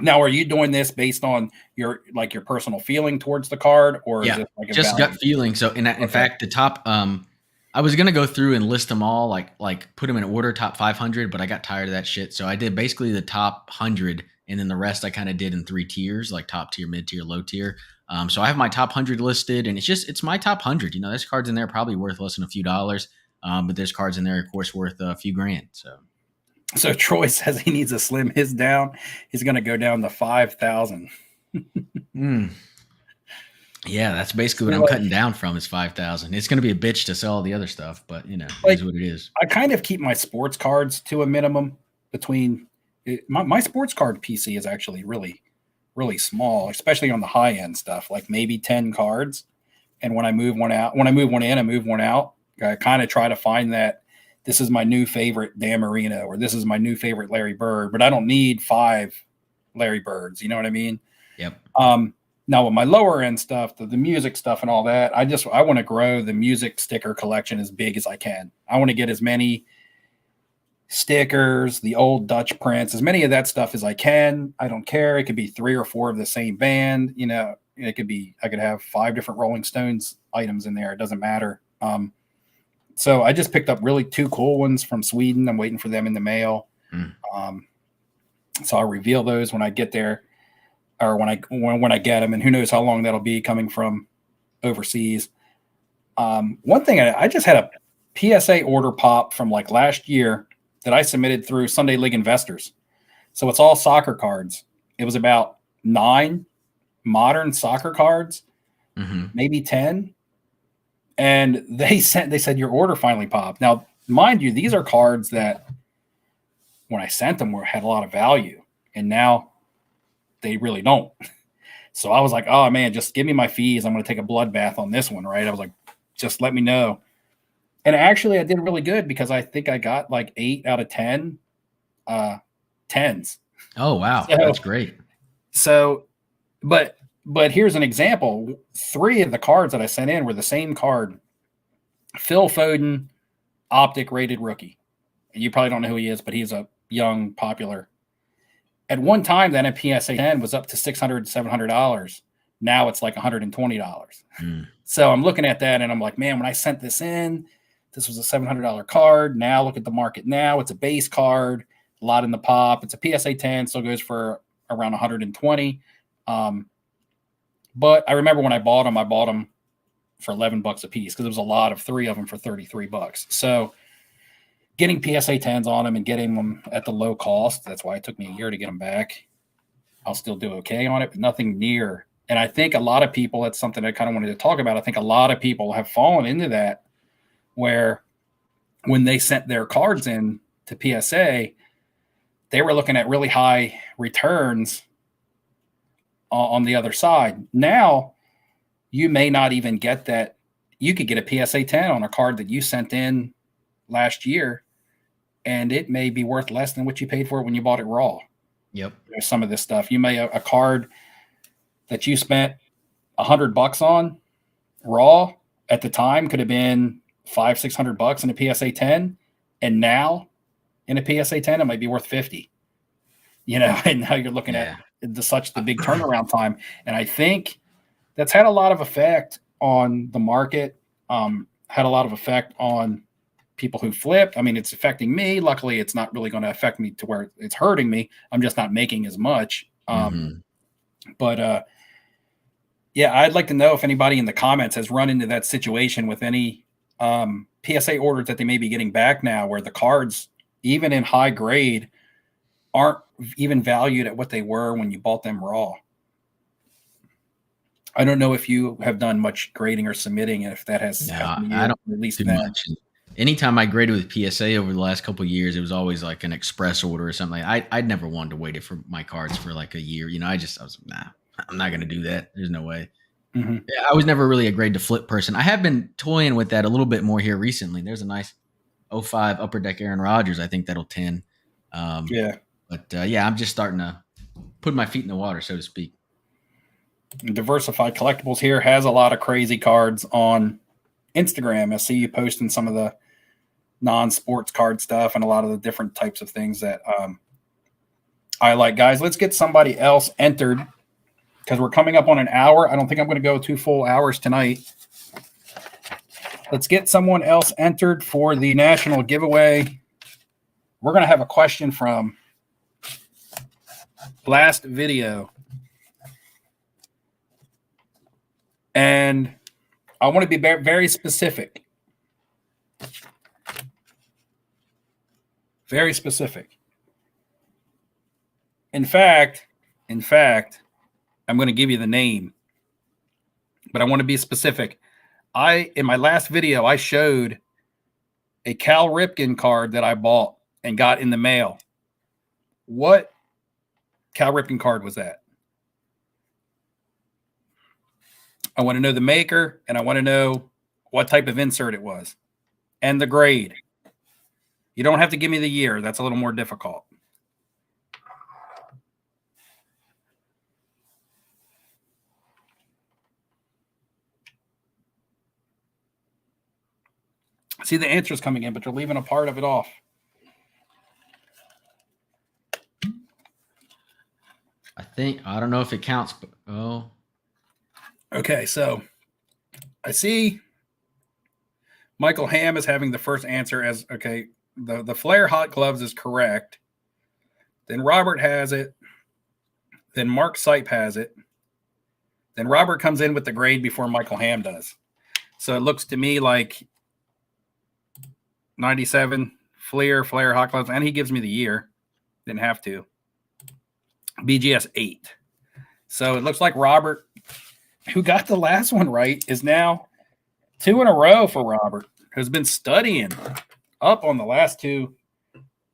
Speaker 1: Now, are you doing this based on your personal feeling towards the card, or is it like
Speaker 2: just gut feeling? So, in fact, the top, I was gonna go through and list them all, like put them in order, top 500, but I got tired of that shit. So I did basically the top 100, and then the rest I kind of did in 3 tiers, like top tier, mid tier, low tier. So I have my top 100 listed, and it's my top 100. There's cards in there probably worth less than a few dollars, but there's cards in there, of course, worth a few grand.
Speaker 1: So Troy says he needs to slim his down. He's going to go down to 5,000.
Speaker 2: Yeah, that's basically what I'm cutting down from is 5,000. It's going to be a bitch to sell all the other stuff, but it is what it is.
Speaker 1: I kind of keep my sports cards to a minimum. My sports card PC is actually really, really small, especially on the high end stuff, like maybe 10 cards. And when I move one in, I move one out. I kind of try to find that this is my new favorite Dan Marino, or this is my new favorite Larry Bird, but I don't need 5 Larry Birds. You know what I mean?
Speaker 2: Yep.
Speaker 1: Now with my lower end stuff, the music stuff and all that, I want to grow the music sticker collection as big as I can. I want to get as many stickers, the old Dutch prints, as many of that stuff as I can. I don't care. It could be 3 or 4 of the same band. I could have 5 different Rolling Stones items in there. It doesn't matter. So I just picked up really 2 cool ones from Sweden. I'm waiting for them in the mail. So I'll reveal those when I get there, or when I get them, and who knows how long that'll be coming from overseas. One thing, I just had a PSA order pop from like last year that I submitted through Sunday League Investors. So it's all soccer cards. It was about 9 modern soccer cards, maybe 10. And they said your order finally popped. Now, mind you, these are cards that when I sent them had a lot of value, and now they really don't. So I was like, oh man, just give me my fees. I'm going to take a bloodbath on this one, right? I was like, just let me know. And actually I did really good because I think I got like 8 out of 10 10s.
Speaker 2: Oh, wow. That's great.
Speaker 1: So, but here's an example. 3 of the cards that I sent in were the same card. Phil Foden, optic rated rookie. You probably don't know who he is, but he's a young, popular. At one time, then a PSA 10 was up to $600, $700. Now it's like $120. So I'm looking at that and I'm like, man, when I sent this in, this was a $700 card. Now look at the market now. It's a base card, a lot in the pop. It's a PSA 10, still goes for around 120. But I remember when I bought them for $11 a piece because there was a lot of 3 of them for $33. So getting PSA 10s on them and getting them at the low cost, that's why it took me a year to get them back. I'll still do okay on it, but nothing near. And I think a lot of people, that's something I kind of wanted to talk about. I think a lot of people have fallen into that where when they sent their cards in to PSA, they were looking at really high returns on the other side. Now, you may not even get that. You could get a PSA 10 on a card that you sent in last year, and it may be worth less than what you paid for it when you bought it raw.
Speaker 2: Yep.
Speaker 1: There's some of this stuff. You may a card that you spent $100 on raw at the time could have been $500-600 in a PSA 10, and now in a PSA 10 it might be worth 50. And now you're looking at the big turnaround time, and I think that's had a lot of effect on the market. Had a lot of effect on people who flip. I mean, it's affecting me. Luckily, it's not really going to affect me to where it's hurting me. I'm just not making as much. But I'd like to know if anybody in the comments has run into that situation with any PSA orders that they may be getting back now, where the cards, even in high grade, aren't even valued at what they were when you bought them raw. I don't know if you have done much grading or submitting, if that has.
Speaker 2: I don't at least do much. Anytime I graded with PSA over the last couple of years, it was always like an express order or something. I'd never wanted to wait it for my cards for like a year. I was nah, I'm not going to do that. There's no way.
Speaker 1: Mm-hmm.
Speaker 2: I was never really a grade to flip person. I have been toying with that a little bit more here recently. There's a nice 05 Upper Deck Aaron Rodgers. I think that'll 10. But I'm just starting to put my feet in the water, so to speak.
Speaker 1: Diversified Collectibles here has a lot of crazy cards on Instagram. I see you posting some of the non-sports card stuff and a lot of the different types of things that I like. Guys, let's get somebody else entered because we're coming up on an hour. I don't think I'm going to go 2 full hours tonight. Let's get someone else entered for the national giveaway. We're going to have a question from last video. And I want to be very specific. Very specific. In fact, I'm going to give you the name, but I want to be specific. In my last video, I showed a Cal Ripken card that I bought and got in the mail. What Cal Ripken card was that? I want to know the maker, and I want to know what type of insert it was and the grade. You don't have to give me the year. That's a little more difficult. See the answers coming in, but you're leaving a part of it off.
Speaker 2: I don't know if it counts, but
Speaker 1: Okay, so I see Michael Ham is having the first answer as, okay, the Flair Hot Gloves is correct. Then Robert has it. Then Mark Sipe has it. Then Robert comes in with the grade before Michael Ham does. So it looks to me like 97 Flair Hot Gloves, and he gives me the year. Didn't have to. BGS 8. So it looks like Robert, who got the last one right, is now 2 in a row for Robert, who's been studying up on the last 2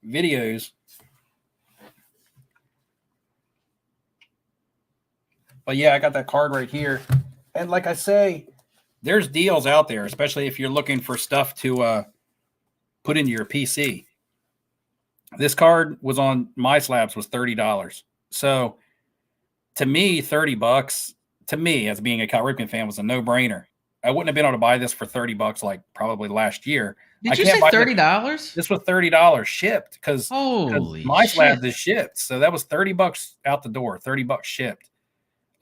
Speaker 1: videos. But yeah, I got that card right here. And like I say, there's deals out there, especially if you're looking for stuff to put into your PC. This card was on My Slabs was $30. So to me, $30, to me, as being a Cal Ripken fan, was a no-brainer. I wouldn't have been able to buy this for $30 like probably last year.
Speaker 2: Did you say $30?
Speaker 1: This was $30 shipped because My Slabs is shipped. So that was $30 out the door, $30 shipped.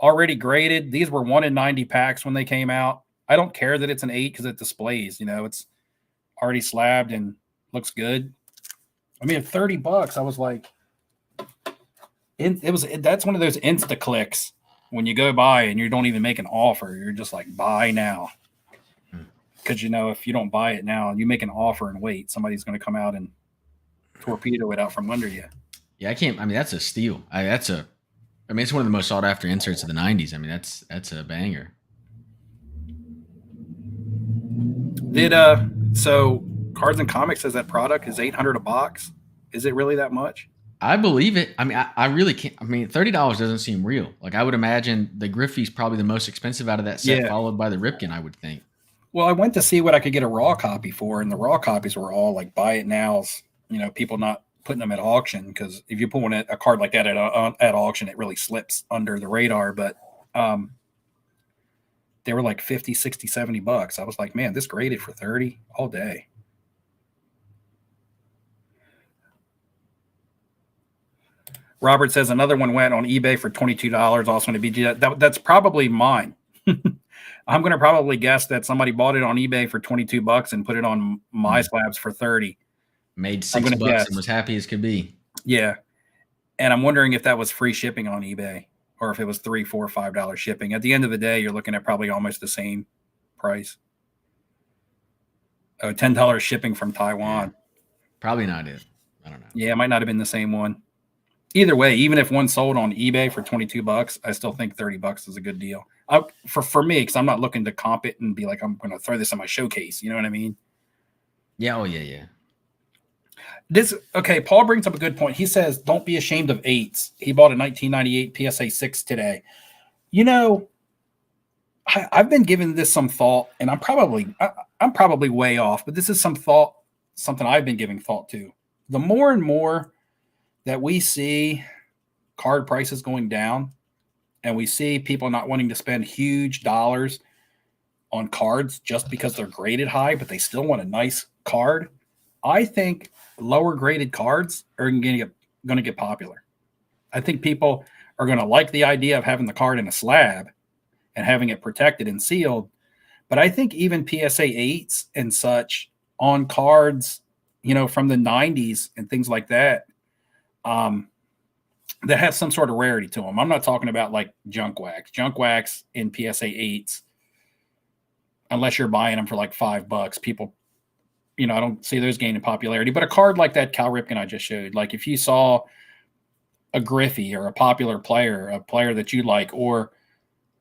Speaker 1: Already graded. These were 1 in 90 packs when they came out. I don't care that it's an 8 because it displays, it's already slabbed and looks good. I mean, at $30, I was like, that's one of those insta clicks when you go buy and you don't even make an offer. You're just like, buy now. Because, if you don't buy it now and you make an offer and wait, somebody's going to come out and torpedo it out from under you.
Speaker 2: Yeah, I can't. I mean, that's a steal. It's one of the most sought after inserts of the 90s. I mean, that's a banger. So Cards and Comics says that product is $800 a box. Is it really that much? I believe it. I mean, I really can't. I mean, $30 doesn't seem real. Like, I would imagine the Griffey's probably the most expensive out of that set,
Speaker 1: Yeah.
Speaker 2: followed by the Ripken, I would think.
Speaker 1: Well, I went to see what I could get a raw copy for, and the raw copies were all like buy it nows. People not putting them at auction, because if you pull a card like that at auction, it really slips under the radar. But they were like 50, 60, $70. I was like, man, this graded for 30 all day. Robert says another one went on eBay for $22, also in a BG. That's probably mine. I'm going to probably guess that somebody bought it on eBay for $22 and put it on my slabs for 30.
Speaker 2: Made $6 and was happy as could be.
Speaker 1: Yeah. And I'm wondering if that was free shipping on eBay, or if it was $3, $4, $5 shipping. At the end of the day, you're looking at probably almost the same price. Oh, $10 shipping from Taiwan.
Speaker 2: Yeah. Probably not it. I don't know.
Speaker 1: Yeah, it might not have been the same one. Either way, even if one sold on eBay for $22, I still think $30 is a good deal. For me, because I'm not looking to comp it and be like, I'm going to throw this in my showcase. You know what I mean?
Speaker 2: Yeah. Oh, yeah.
Speaker 1: Paul brings up a good point. He says, don't be ashamed of 8s. He bought a 1998 PSA 6 today. I've been giving this some thought, and I'm probably way off, but this is something I've been giving thought to. The more and more that we see card prices going down, and we see people not wanting to spend huge dollars on cards just because they're graded high, but they still want a nice card, I think lower graded cards are going to get popular. I think people are going to like the idea of having the card in a slab and having it protected and sealed. But I think even PSA 8s and such on cards, from the 90s and things like that, that have some sort of rarity to them. I'm not talking about like junk wax. Junk wax in PSA 8s, unless you're buying them for like $5, people, I don't see those gaining popularity. But a card like that Cal Ripken I just showed, like if you saw a Griffey or a popular player, a player that you like, or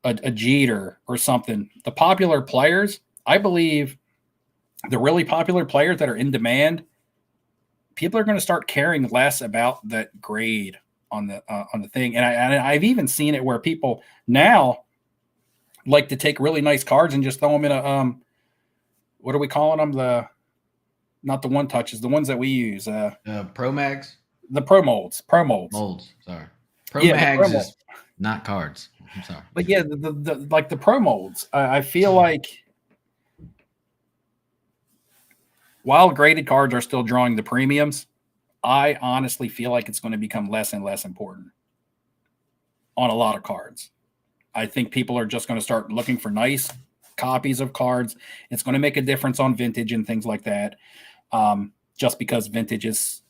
Speaker 1: a Jeter or something, the popular players, I believe the really popular players that are in demand, people are going to start caring less about that grade on the thing. And I've even seen it where people now like to take really nice cards and just throw them in a what are we calling them? Not the one touches, the ones that we use.
Speaker 2: Pro Mags?
Speaker 1: The Pro molds.
Speaker 2: Molds, sorry. Pro Mags is not cards. I'm sorry.
Speaker 1: But yeah, the like the Pro molds. I feel like while graded cards are still drawing the premiums, I honestly feel like it's going to become less and less important on a lot of cards. I think people are just going to start looking for nice copies of cards. It's going to make a difference on vintage and things like that, just because vintage is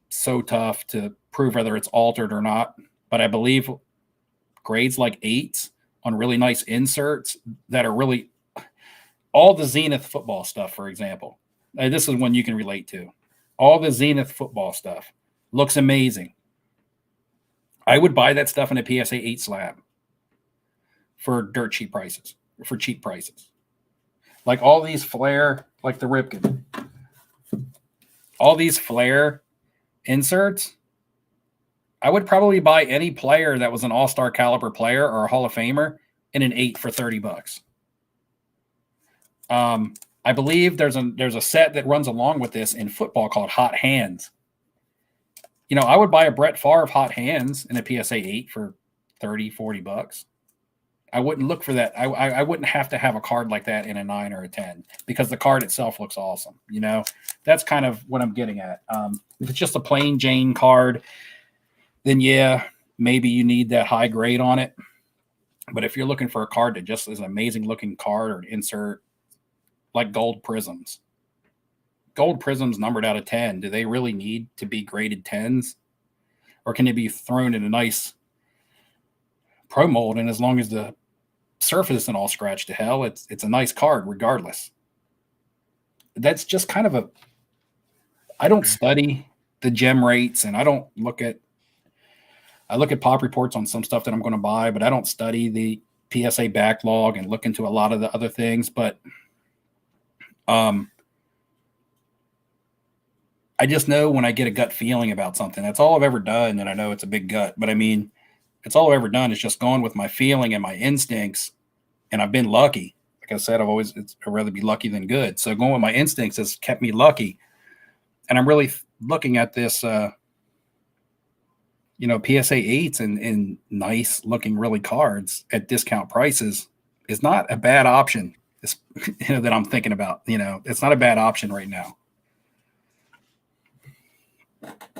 Speaker 1: so tough to prove whether it's altered or not. But I believe grades like 8s on really nice inserts that are really all the Zenith football stuff, for example. This is one you can relate to. All the Zenith football stuff looks amazing. I would buy that stuff in a PSA 8 slab for cheap prices. Like all these flare, like the Ripken, all these flare inserts, I would probably buy any player that was an all-star caliber player or a Hall of Famer in an 8 for $30. I believe there's a set that runs along with this in football called Hot Hands. I would buy a Brett Favre Hot Hands in a PSA 8 for $30, $40. I wouldn't look for that. I wouldn't have to have a card like that in a 9 or a 10 because the card itself looks awesome. That's kind of what I'm getting at. If it's just a plain Jane card, then yeah, maybe you need that high grade on it. But if you're looking for a card that just is an amazing looking card or an insert, like gold prisms numbered out of 10, do they really need to be graded 10s? Or can they be thrown in a nice pro mold, and as long as the surface isn't all scratched to hell, it's a nice card regardless? That's just kind of I don't study the gem rates, and I look at pop reports on some stuff that I'm going to buy, but I don't study the PSA backlog and look into a lot of the other things. But I I just know when I get a gut feeling about something. That's all I've ever done, and I know it's a big gut. But I mean, it's all I've ever done is just gone with my feeling and my instincts, and I've been lucky. Like I said, I'd rather be lucky than good. So going with my instincts has kept me lucky. And I'm really looking at this, PSA 8s and nice looking really cards at discount prices is not a bad option. It's, that I'm thinking about, it's not a bad option right now.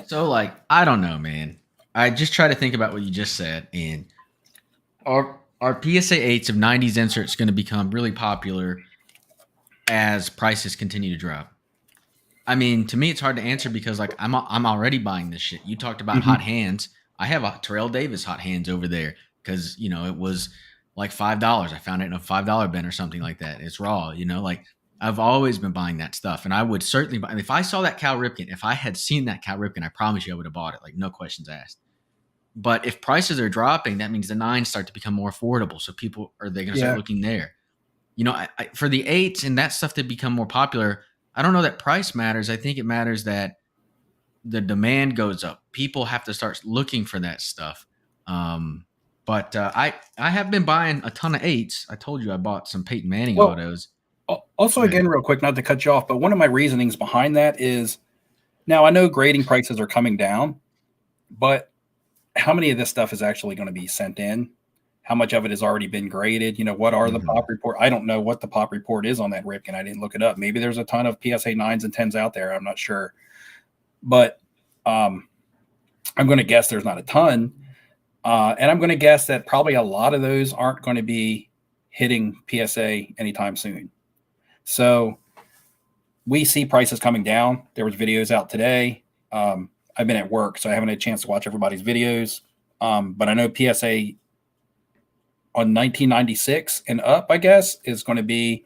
Speaker 2: So, like, I don't know, man. I just try to think about what you just said, and are PSA 8s of 90s inserts going to become really popular as prices continue to drop? I mean, to me, it's hard to answer because, like, I'm already buying this shit. You talked about hot hands. I have a Terrell Davis hot hands over there because, it was like $5. I found it in a $5 bin or something like that. It's raw, like I've always been buying that stuff. And I would certainly buy, if I saw that Cal Ripken, if I had seen that Cal Ripken, I promise you I would have bought it. Like, no questions asked. But if prices are dropping, that means the 9s start to become more affordable. So people are they going to start looking there? For the 8s and that stuff to become more popular, I don't know that price matters. I think it matters that the demand goes up. People have to start looking for that stuff. But I have been buying a ton of 8s. I told you I bought some Peyton Manning autos.
Speaker 1: Also, again, real quick, not to cut you off, but one of my reasonings behind that is now I know grading prices are coming down, but how many of this stuff is actually going to be sent in? How much of it has already been graded? What are the pop report? I don't know what the pop report is on that Ripken. I didn't look it up. Maybe there's a ton of PSA 9s and 10s out there. I'm not sure. But I'm going to guess there's not a ton. And I'm going to guess that probably a lot of those aren't going to be hitting PSA anytime soon. So we see prices coming down. There was videos out today. I've been at work, so I haven't had a chance to watch everybody's videos. But I know PSA on 1996 and up, I guess, is going to be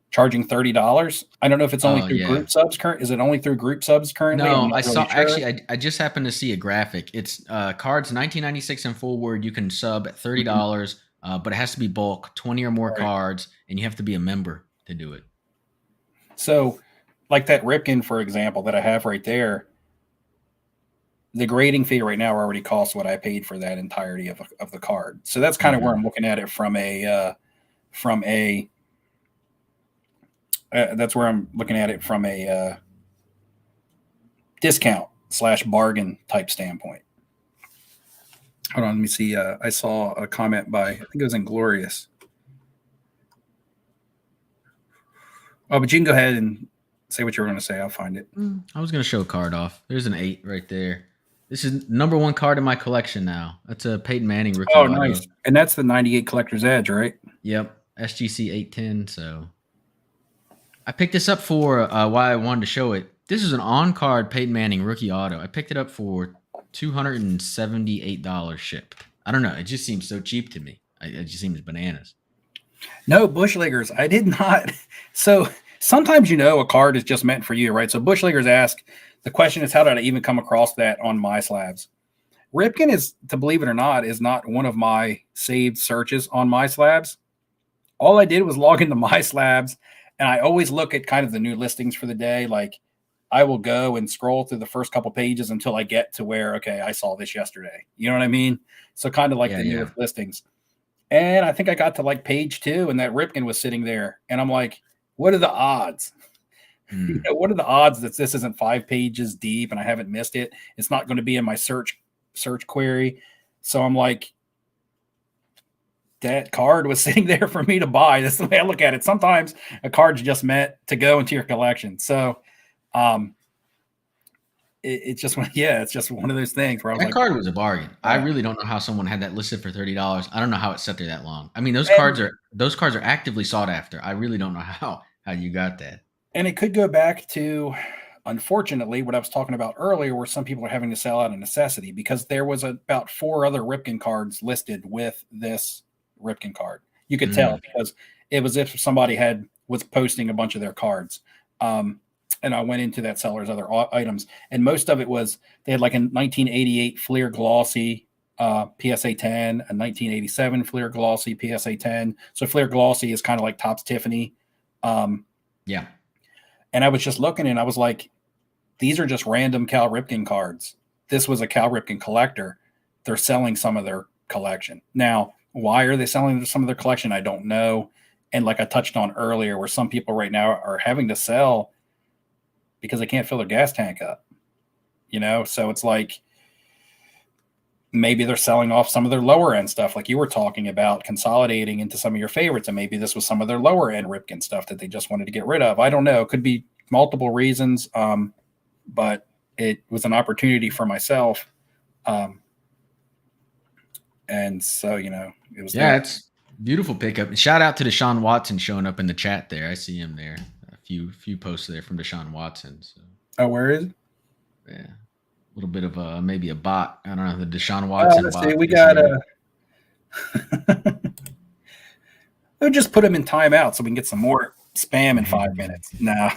Speaker 1: charging $30. I don't know if it's only through group subs. Is it only through group subs currently?
Speaker 2: No, I saw. Sure. Actually, I just happened to see a graphic. It's cards 1996 and forward. You can sub at $30, but it has to be bulk, 20 or more cards, and you have to be a member to do it.
Speaker 1: So, like that Ripken, for example, that I have right there, the grading fee right now already costs what I paid for that entirety of the card. So that's kind of where I'm looking at it that's where I'm looking at it from a discount / bargain type standpoint. Hold on, let me see. I saw a comment by, I think it was Inglorious. Oh, but you can go ahead and say what you were going to say. I'll find it.
Speaker 2: I was going to show a card off. There's an 8 right there. This is number 1 card in my collection now. That's a Peyton Manning rookie.
Speaker 1: Oh, nice. And that's the 98 Collector's Edge, right?
Speaker 2: Yep. SGC 810. So I picked this up for why I wanted to show it. This is an on-card Peyton Manning rookie auto. I picked it up for $278 shipped. I don't know. It just seems so cheap to me. It just seems bananas.
Speaker 1: No, Bushleggers, I did not. So sometimes a card is just meant for you, right? So Bushleggers ask, the question is, how did I even come across that on my slabs? Ripken is, to believe it or not, is not one of my saved searches on my slabs. All I did was log into my slabs, and I always look at kind of the new listings for the day. Like, I will go and scroll through the first couple pages until I get to where, okay, I saw this yesterday. You know what I mean? So kind of like the newest listings. And I think I got to like page 2, and that Ripken was sitting there. And I'm like, what are the odds? What are the odds that this isn't 5 pages deep and I haven't missed it? It's not going to be in my search query. So I'm like, that card was sitting there for me to buy. That's the way I look at it. Sometimes a card's just meant to go into your collection. So it's just one of those things where I was
Speaker 2: that
Speaker 1: like,
Speaker 2: card was a bargain. I really don't know how someone had that listed for $30. I don't know how it sat there that long. I mean, those cards are actively sought after. I really don't know how you got that.
Speaker 1: And it could go back to, unfortunately, what I was talking about earlier, where some people are having to sell out of necessity, because there was about 4 other Ripken cards listed with this Ripken card. You could tell because it was if somebody was posting a bunch of their cards. And I went into that seller's other items, and most of it was, they had like a 1988 Fleer Glossy PSA 10, a 1987 Fleer Glossy PSA 10. So Fleer Glossy is kind of like Topps Tiffany.
Speaker 2: Yeah.
Speaker 1: And I was just looking, and I was like, these are just random Cal Ripken cards. This was a Cal Ripken collector. They're selling some of their collection. Now, why are they selling some of their collection? I don't know. And like I touched on earlier, where some people right now are having to sell because they can't fill their gas tank up, So it's like maybe they're selling off some of their lower end stuff, like you were talking about, consolidating into some of your favorites. And maybe this was some of their lower end Ripken stuff that they just wanted to get rid of. I don't know. It could be multiple reasons. But it was an opportunity for myself. And so, it was.
Speaker 2: Yeah, it's beautiful pickup. And shout out to Deshaun Watson showing up in the chat there. I see him there. A few posts there from Deshaun Watson. So.
Speaker 1: Oh, where is it?
Speaker 2: Yeah. A little bit of maybe a bot. I don't know, the Deshaun Watson
Speaker 1: let's
Speaker 2: bot.
Speaker 1: See, we got we'll just put him in timeout so we can get some more spam in 5 minutes. Nah.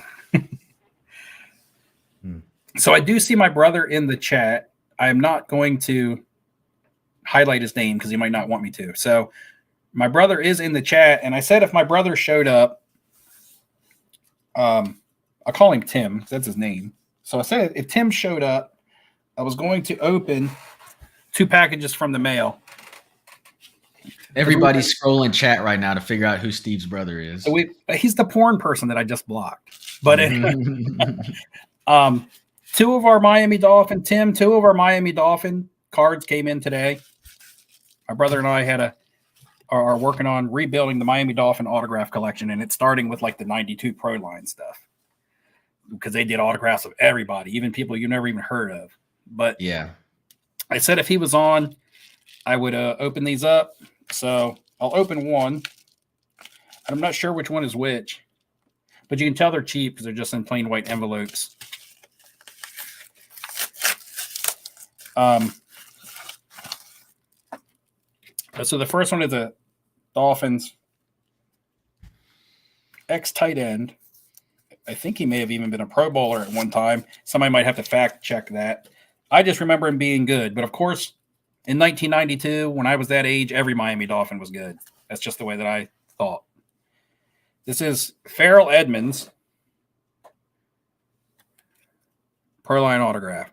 Speaker 1: So I do see my brother in the chat. I am not going to highlight his name because he might not want me to. So my brother is in the chat, and I said if my brother showed up, I'll call him Tim. That's his name. So I said if Tim showed up, I was going to open 2 packages from the mail.
Speaker 2: Everybody's scrolling chat right now to figure out who Steve's brother is.
Speaker 1: So he's the porn person that I just blocked. But anyway, 2 of our Miami Dolphin cards came in today. My brother and I are working on rebuilding the Miami Dolphin autograph collection, and it's starting with like the 92 Pro Line stuff because they did autographs of everybody, even people you never even heard of. But
Speaker 2: yeah,
Speaker 1: I said if he was on, I would open these up. So I'll open one. And I'm not sure which one is which, but you can tell they're cheap because they're just in plain white envelopes. So the first one is a Dolphins ex-tight end. I think he may have even been a Pro Bowler at one time. Somebody might have to fact check that. I just remember him being good. But, of course, in 1992, when I was that age, every Miami Dolphin was good. That's just the way that I thought. This is Farrell Edmonds, Pro Line autograph.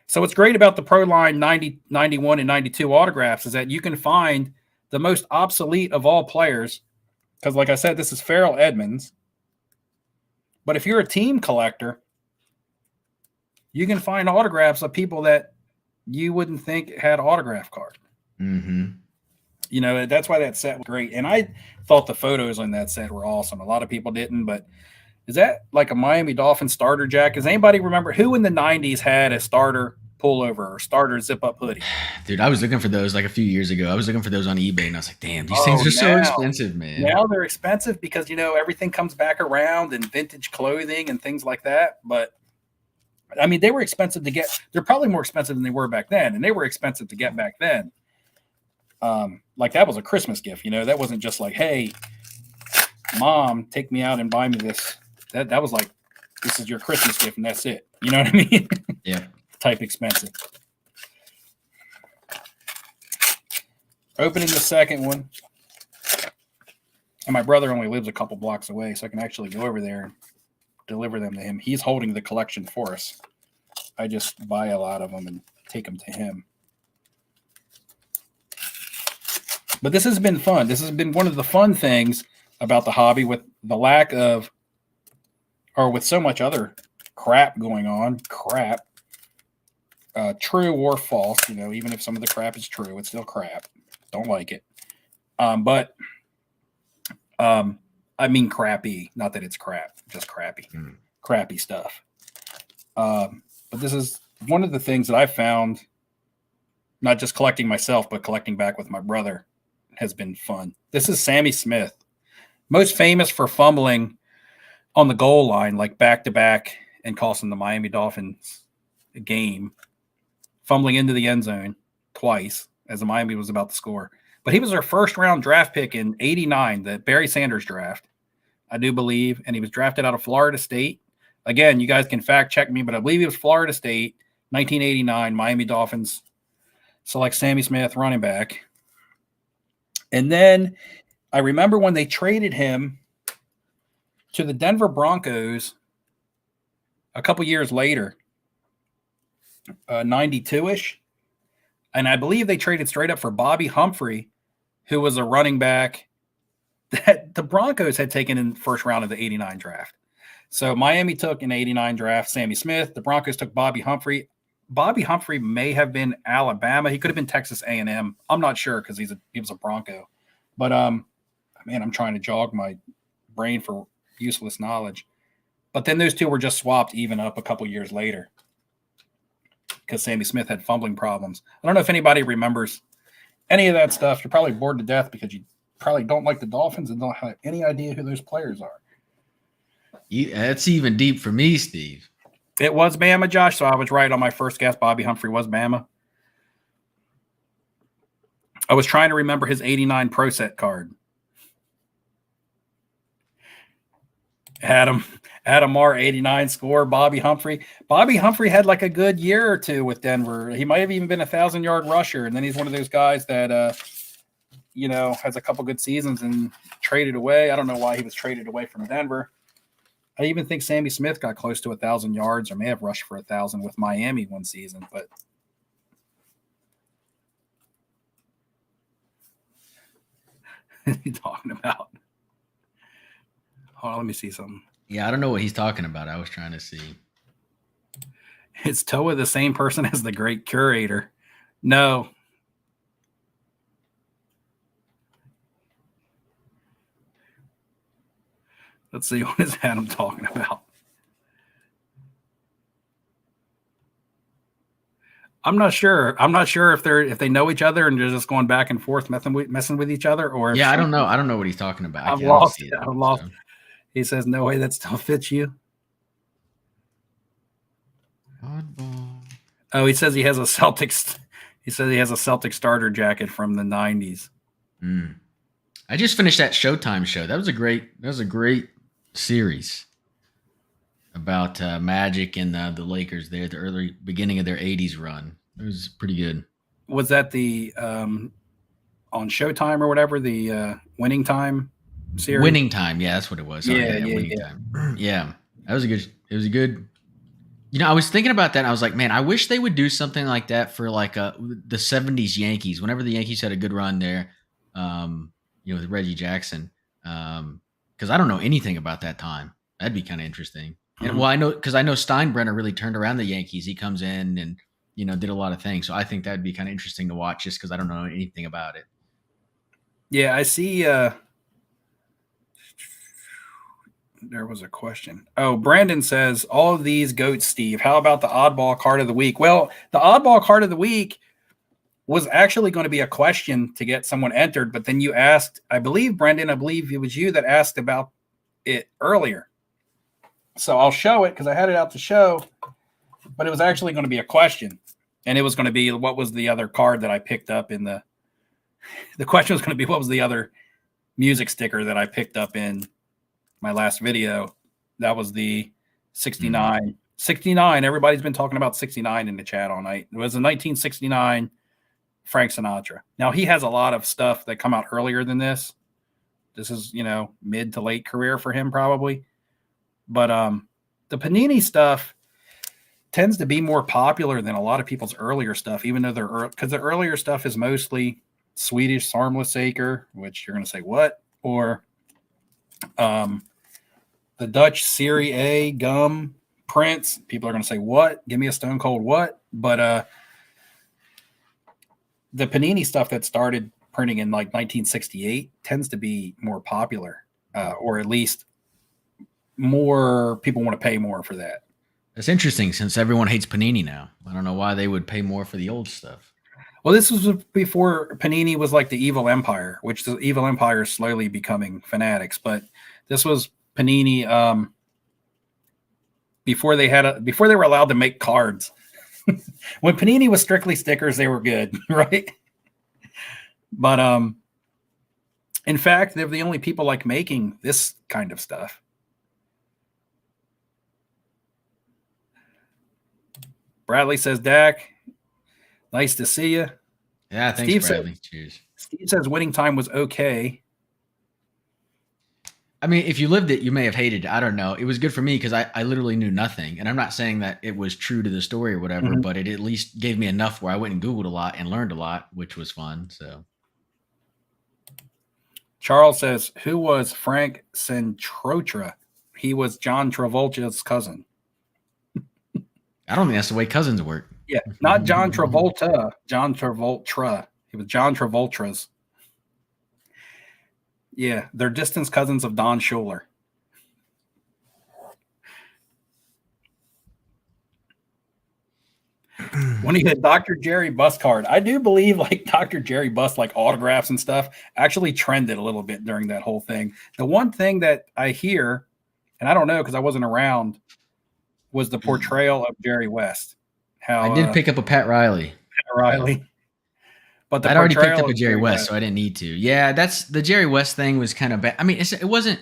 Speaker 1: So what's great about the Pro Line 90, 91, and 92 autographs is that you can find the most obsolete of all players because, like I said, this is Farrell Edmonds. But if you're a team collector, you can find autographs of people that you wouldn't think had autograph cards.
Speaker 2: Mm-hmm.
Speaker 1: That's why that set was great. And I thought the photos on that set were awesome. A lot of people didn't, but is that like a Miami Dolphin starter jacket? Does anybody remember who in the 90s had a starter pullover or starter zip-up hoodie?
Speaker 2: Dude, I was looking for those like a few years ago. I was looking for those on eBay, and I was like, damn, these things are so expensive, man.
Speaker 1: Now they're expensive because, everything comes back around and vintage clothing and things like that. But, I mean, they were expensive to get. They're probably more expensive than they were back then, and they were expensive to get back then. Like that was a Christmas gift, That wasn't just like, hey, Mom, take me out and buy me this. That was like, this is your Christmas gift, and that's it. You know what I mean?
Speaker 2: Yeah.
Speaker 1: Type expensive. Opening the second one. And my brother only lives a couple blocks away, so I can actually go over there and deliver them to him. He's holding the collection for us. I just buy a lot of them and take them to him. But this has been fun. This has been one of the fun things about the hobby with the lack of, or with so much other crap going on. True or false, even if some of the crap is true, it's still crap. Don't like it. But I mean crappy, not that it's crap, just crappy. Crappy stuff. But this is one of the things that I found, not just collecting myself, but collecting back with my brother has been fun. This is Sammy Smith, most famous for fumbling on the goal line, like back-to-back and costing the Miami Dolphins a game, fumbling into the end zone twice as the Miami was about to score. But he was our first-round draft pick in '89, the Barry Sanders draft, I do believe, and he was drafted out of Florida State. Again, you guys can fact-check me, but I believe it was Florida State, 1989, Miami Dolphins select Sammy Smith, running back. And then I remember when they traded him to the Denver Broncos a couple years later, 92-ish, and I believe they traded straight up for Bobby Humphrey, who was a running back that the Broncos had taken in the first round of the 89 draft. So Miami took in the 89 draft Sammy Smith. The Broncos took Bobby Humphrey. Bobby Humphrey may have been Alabama. He could have been Texas A&M. I'm not sure because he was a Bronco. But man, I'm trying to jog my brain for useless knowledge. But then those two were just swapped even up a couple years later because Sammy Smith had fumbling problems. I don't know if anybody remembers any of that stuff. You're probably bored to death because you probably don't like the Dolphins and don't have any idea who those players are.
Speaker 2: That's even deep for me, Steve.
Speaker 1: It was Bama, Josh, so I was right on my first guess. Bobby Humphrey was Bama. I was trying to remember his 89 Pro Set card. Adam R, 89 score, Bobby Humphrey. Bobby Humphrey had like a good year or two with Denver. He might have even been a 1,000-yard rusher, and then he's one of those guys that has a couple good seasons and traded away. I don't know why he was traded away from Denver. I even think Sammy Smith got close to 1,000 yards or may have rushed for 1,000 with Miami one season. But what are you talking about? Hold on, let me see something.
Speaker 2: Yeah, I don't know what he's talking about. I was trying to see.
Speaker 1: Is Toa the same person as the great curator? No. Let's see, what is Adam talking about? I'm not sure. I'm not sure if they know each other and they're just going back and forth messing with each other, or
Speaker 2: I don't know. I don't know what he's talking about.
Speaker 1: I've lost. He says, "No way, that still fits you."
Speaker 2: Oddball.
Speaker 1: Oh, he says he has a Celtics. He says he has a Celtic starter jacket from the 90s.
Speaker 2: I just finished that Showtime show. That was a great series about Magic and the Lakers there, the early beginning of their 80s run. It was pretty good.
Speaker 1: Was that the on Showtime or whatever, the Winning Time series?
Speaker 2: Winning Time, yeah, that's what it was.
Speaker 1: Winning
Speaker 2: Time. Yeah, it was a good. I was thinking about that and I was like, man, I wish they would do something like that for like the 70s Yankees. Whenever the Yankees had a good run there, with Reggie Jackson. Because I don't know anything about that time. That'd be kind of interesting. And well, I know Steinbrenner really turned around the Yankees. He comes in and did a lot of things. So I think that'd be kind of interesting to watch, just because I don't know anything about it.
Speaker 1: Yeah, I see. There was a question. Oh, Brandon says all of these goats, Steve. How about the oddball card of the week? Well, the oddball card of the week was actually going to be a question to get someone entered, but then you asked, I believe, Brendan, it was you that asked about it earlier. So I'll show it because I had it out to show, but it was actually going to be a question. And it was going to be, what was the other card that I picked up in the question was going to be, what was the other music sticker that I picked up in my last video? That was the 69. 69. Everybody's been talking about 69 in the chat all night. It was a 1969 Frank Sinatra. Now, he has a lot of stuff that come out earlier than this. This is, mid to late career for him probably. But the Panini stuff tends to be more popular than a lot of people's earlier stuff, even though because the earlier stuff is mostly Swedish Sarmlasaker, which you're going to say, what? Or the Dutch Serie A gum prints. People are going to say, what? Give me a Stone Cold what? But the Panini stuff that started printing in like 1968 tends to be more popular, or at least more people want to pay more for that.
Speaker 2: That's interesting, since everyone hates Panini now. I don't know why they would pay more for the old stuff.
Speaker 1: Well, this was before Panini was like the Evil Empire, which the Evil Empire is slowly becoming Fanatics. But this was Panini before they were allowed to make cards. When Panini was strictly stickers, they were good, right? But in fact, they're the only people like making this kind of stuff. Bradley says, Dak, nice to see you.
Speaker 2: Yeah, thanks, Bradley. Cheers.
Speaker 1: Steve says Winning Time was okay.
Speaker 2: I mean, if you lived it, you may have hated it. I don't know. It was good for me because I literally knew nothing. And I'm not saying that it was true to the story or whatever,
Speaker 1: Mhm.
Speaker 2: but it at least gave me enough where I went and Googled a lot and learned a lot, which was fun. So
Speaker 1: Charles says, who was Frank Sinatra? He was John Travolta's cousin.
Speaker 2: I don't think that's the way cousins work.
Speaker 1: Yeah, not John Travolta. John Travolta. He was John Travolta's. Yeah, they're distant cousins of Don Schuler. When he had Dr. Jerry Bus card, I do believe like Dr. Jerry Bus, like autographs and stuff, actually trended a little bit during that whole thing. The one thing that I hear, and I don't know because I wasn't around, was the portrayal of Jerry West. How
Speaker 2: I did pick up a Pat Riley.
Speaker 1: Riley, but the
Speaker 2: I'd already picked
Speaker 1: portrayal
Speaker 2: up a
Speaker 1: of
Speaker 2: Jerry West, so I didn't need to. Yeah, that's the Jerry West thing was kind of bad. I mean, it wasn't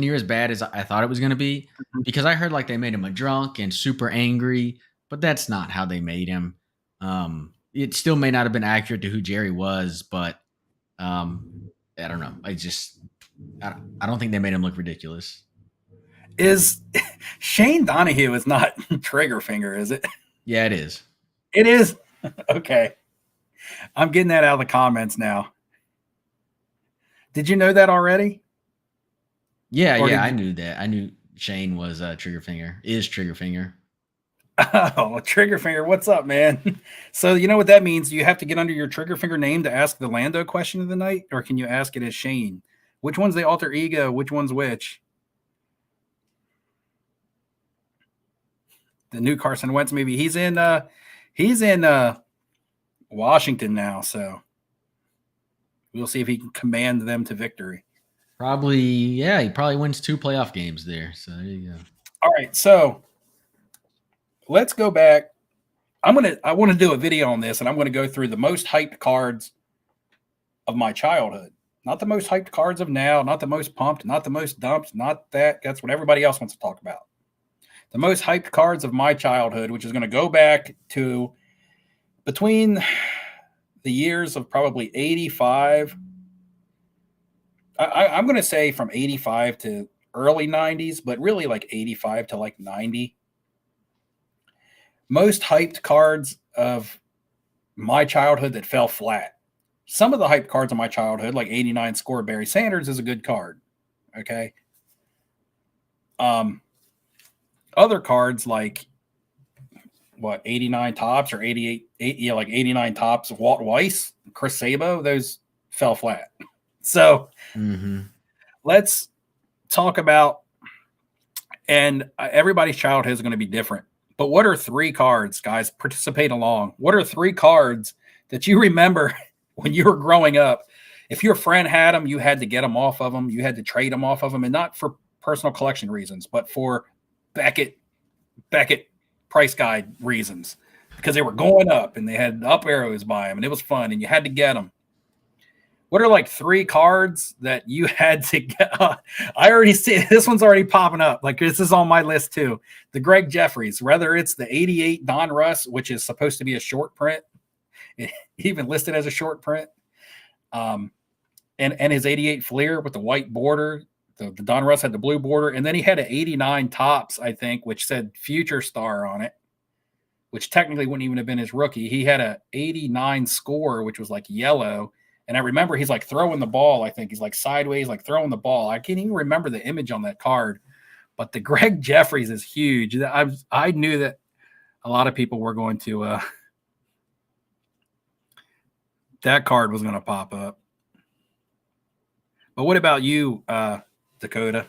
Speaker 2: near as bad as I thought it was going to be because I heard like they made him a drunk and super angry, but that's not how they made him. It still may not have been accurate to who Jerry was, but I don't know. I don't think they made him look ridiculous.
Speaker 1: Is Shane Donahue is not Trigger Finger, is it?
Speaker 2: Yeah, it is.
Speaker 1: It is. Okay. I'm getting that out of the comments now. Did you know that already?
Speaker 2: Yeah, I knew that. I knew Shane was Trigger Finger. Is Trigger Finger.
Speaker 1: Oh, Trigger Finger, what's up, man? So you know what that means? You have to get under your Trigger Finger name to ask the Lando question of the night, or can you ask it as Shane? Which one's the alter ego? Which one's which? The new Carson Wentz movie. He's in Washington now, so we'll see if he can command them to victory.
Speaker 2: Probably, yeah, he probably wins 2 playoff games there. So there you go.
Speaker 1: All right, so let's go back. I want to do a video on this, and I'm going to go through the most hyped cards of my childhood. Not the most hyped cards of now, not the most pumped, not the most dumped, not that. That's what everybody else wants to talk about. The most hyped cards of my childhood, which is going to go back to between the years of probably 85. I'm going to say from 85 to early 90s, but really like 85 to like 90. Most hyped cards of my childhood that fell flat. Some of the hyped cards of my childhood, like 89 score Barry Sanders, is a good card. Okay. Other cards like 89 tops or 88, like 89 tops of Walt Weiss, Chris Sabo, those fell flat. So let's talk about, and everybody's childhood is going to be different. But what are 3 cards, guys? Participate along. What are 3 cards that you remember when you were growing up? If your friend had them, you had to get them off of them. You had to trade them off of them, and not for personal collection reasons, but for Beckett price guide reasons, because they were going up and they had up arrows by them, and it was fun, and you had to get them. What are like 3 cards that you had to get? I already see this one's already popping up. Like this is on my list too. The Greg Jeffries, whether it's the 88 Don Russ, which is supposed to be a short print, even listed as a short print, and his 88 Fleer with the white border. The Don Russ had the blue border, and then he had an 89 tops, I think, which said Future Star on it, which technically wouldn't even have been his rookie. He had a 89 score, which was like yellow. And I remember he's like throwing the ball. I think he's like sideways, like throwing the ball. I can't even remember the image on that card, but the Greg Jeffries is huge. I knew that a lot of people were going to, that card was going to pop up. But what about you, Dakota?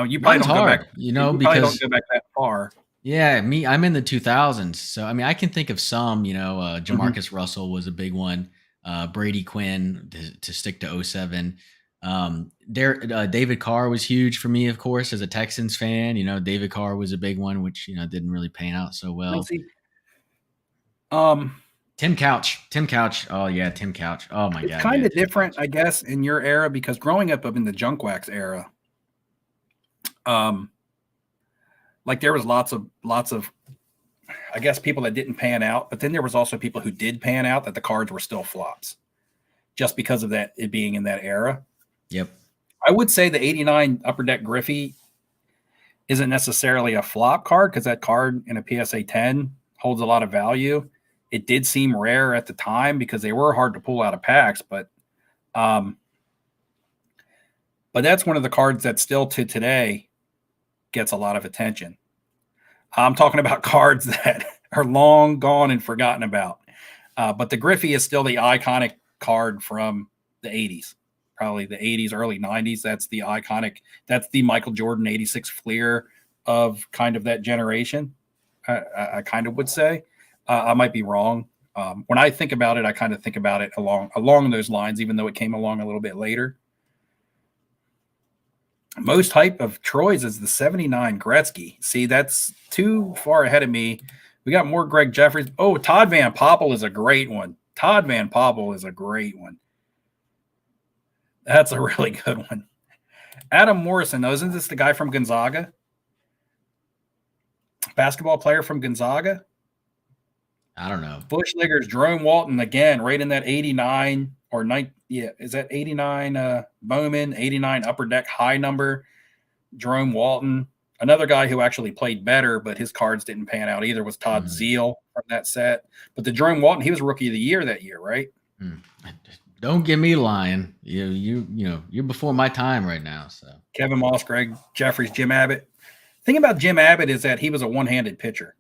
Speaker 1: You probably don't go back, because don't go back that far.
Speaker 2: Yeah, I'm in the 2000s. So, I mean, I can think of some, Jamarcus Russell was a big one. Brady Quinn to stick to 07. David Carr was huge for me, of course, as a Texans fan. David Carr was a big one, which didn't really pan out so well. Tim Couch. Oh yeah, Tim Couch. Oh my God.
Speaker 1: It's kind of different, I guess, in your era, because growing up in the junk wax era, like there was lots of I guess people that didn't pan out, but then there was also people who did pan out that the cards were still flops just because of that, it being in that era.
Speaker 2: Yep.
Speaker 1: I would say the 89 Upper Deck Griffey isn't necessarily a flop card because that card in a PSA 10 holds a lot of value. It did seem rare at the time because they were hard to pull out of packs, but that's one of the cards that still to today gets a lot of attention. I'm talking about cards that are long gone and forgotten about. But the Griffey is still the iconic card from the 80s, probably the 80s, early 90s. That's the iconic, that's the Michael Jordan 86 Fleer of kind of that generation. I kind of would say. I might be wrong. When I think about it, I kind of think about it along those lines, even though it came along a little bit later. Most hype of Troy's is the 79 Gretzky. See, that's too far ahead of me. We got more Greg Jeffries. Oh, Todd Van Poppel is a great one. Todd Van Poppel is a great one. That's a really good one. Adam Morrison, though, isn't this the guy from Gonzaga? Basketball player from Gonzaga?
Speaker 2: I don't know.
Speaker 1: Bushliggers, Jerome Walton, again, right in that 89 or 9. Yeah, is that 89 Bowman, 89 Upper Deck high number? Jerome Walton. Another guy who actually played better, but his cards didn't pan out either, was Todd Zeal from that set. But the Jerome Walton, he was Rookie of the Year that year, right?
Speaker 2: Don't get me lying. You're before my time right now. So
Speaker 1: Kevin Moss, Greg Jeffries, Jim Abbott. The thing about Jim Abbott is that he was a one-handed pitcher.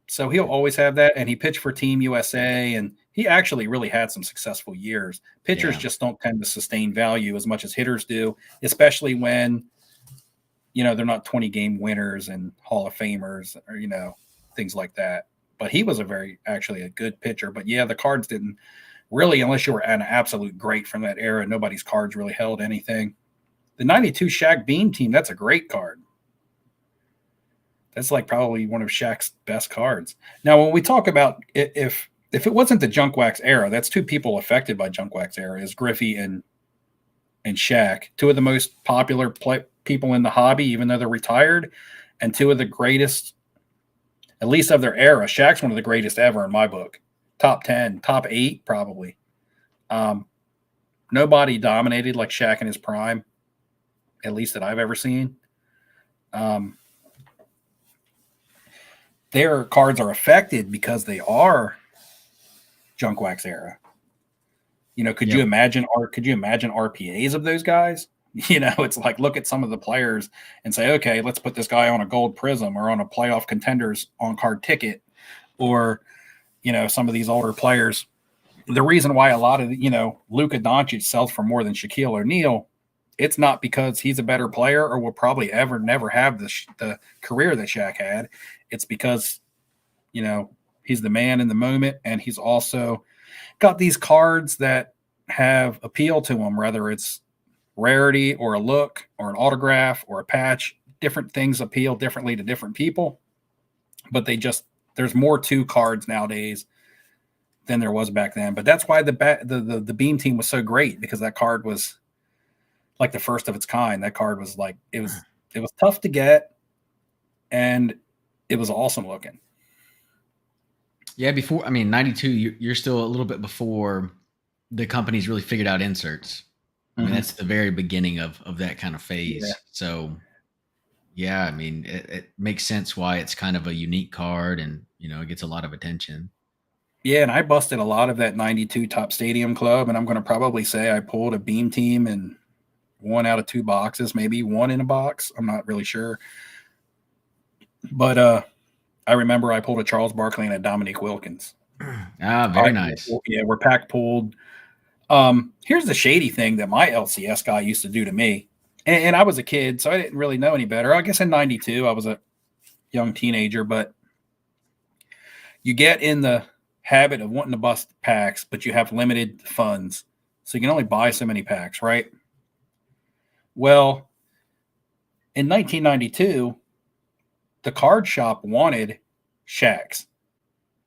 Speaker 1: So he'll always have that, and he pitched for Team USA, and he actually really had some successful years. Pitchers just don't tend to sustain value as much as hitters do, especially when they're not 20-game winners and Hall of Famers or things like that. But he was actually a good pitcher. But yeah, the cards didn't really, unless you were an absolute great from that era, nobody's cards really held anything. The 92 Shaq Beam team, that's a great card. That's like probably one of Shaq's best cards. Now, when we talk about if it wasn't the junk wax era, that's two people affected by junk wax era, is Griffey and Shaq, two of the most popular people in the hobby, even though they're retired, and two of the greatest, at least of their era. Shaq's one of the greatest ever in my book. Top 10, top 8 probably. Nobody dominated like Shaq in his prime, at least that I've ever seen. Their cards are affected because they are junk wax era. Could you imagine RPAs of those guys? It's like, look at some of the players and say, okay, let's put this guy on a gold prism or on a playoff contenders on card ticket, or some of these older players. The reason why a lot of Luka Doncic sells for more than Shaquille O'Neal, it's not because he's a better player or will probably never have the career that Shaq had. It's because, he's the man in the moment, and he's also got these cards that have appeal to him, whether it's rarity or a look or an autograph or a patch. Different things appeal differently to different people, but there's more to cards nowadays than there was back then. But that's why the Beam team was so great, because that card was like the first of its kind. That card was like, it was tough to get, and it was awesome looking.
Speaker 2: Yeah, 92, you're still a little bit before the companies really figured out inserts. I mean, that's the very beginning of that kind of phase. Yeah. So, yeah, it makes sense why it's kind of a unique card, and, it gets a lot of attention.
Speaker 1: Yeah, and I busted a lot of that 92 Top Stadium Club, and I'm going to probably say I pulled a Beam team in 1 out of 2 boxes, maybe 1 in a box. I'm not really sure. But I remember I pulled a Charles Barkley and a Dominique Wilkins.
Speaker 2: Very nice.
Speaker 1: Yeah, we're pack pulled. Here's the shady thing that my LCS guy used to do to me. And I was a kid, so I didn't really know any better. I guess in 92, I was a young teenager, but you get in the habit of wanting to bust packs, but you have limited funds. So you can only buy so many packs, right? Well, in 1992, the card shop wanted Shaq's.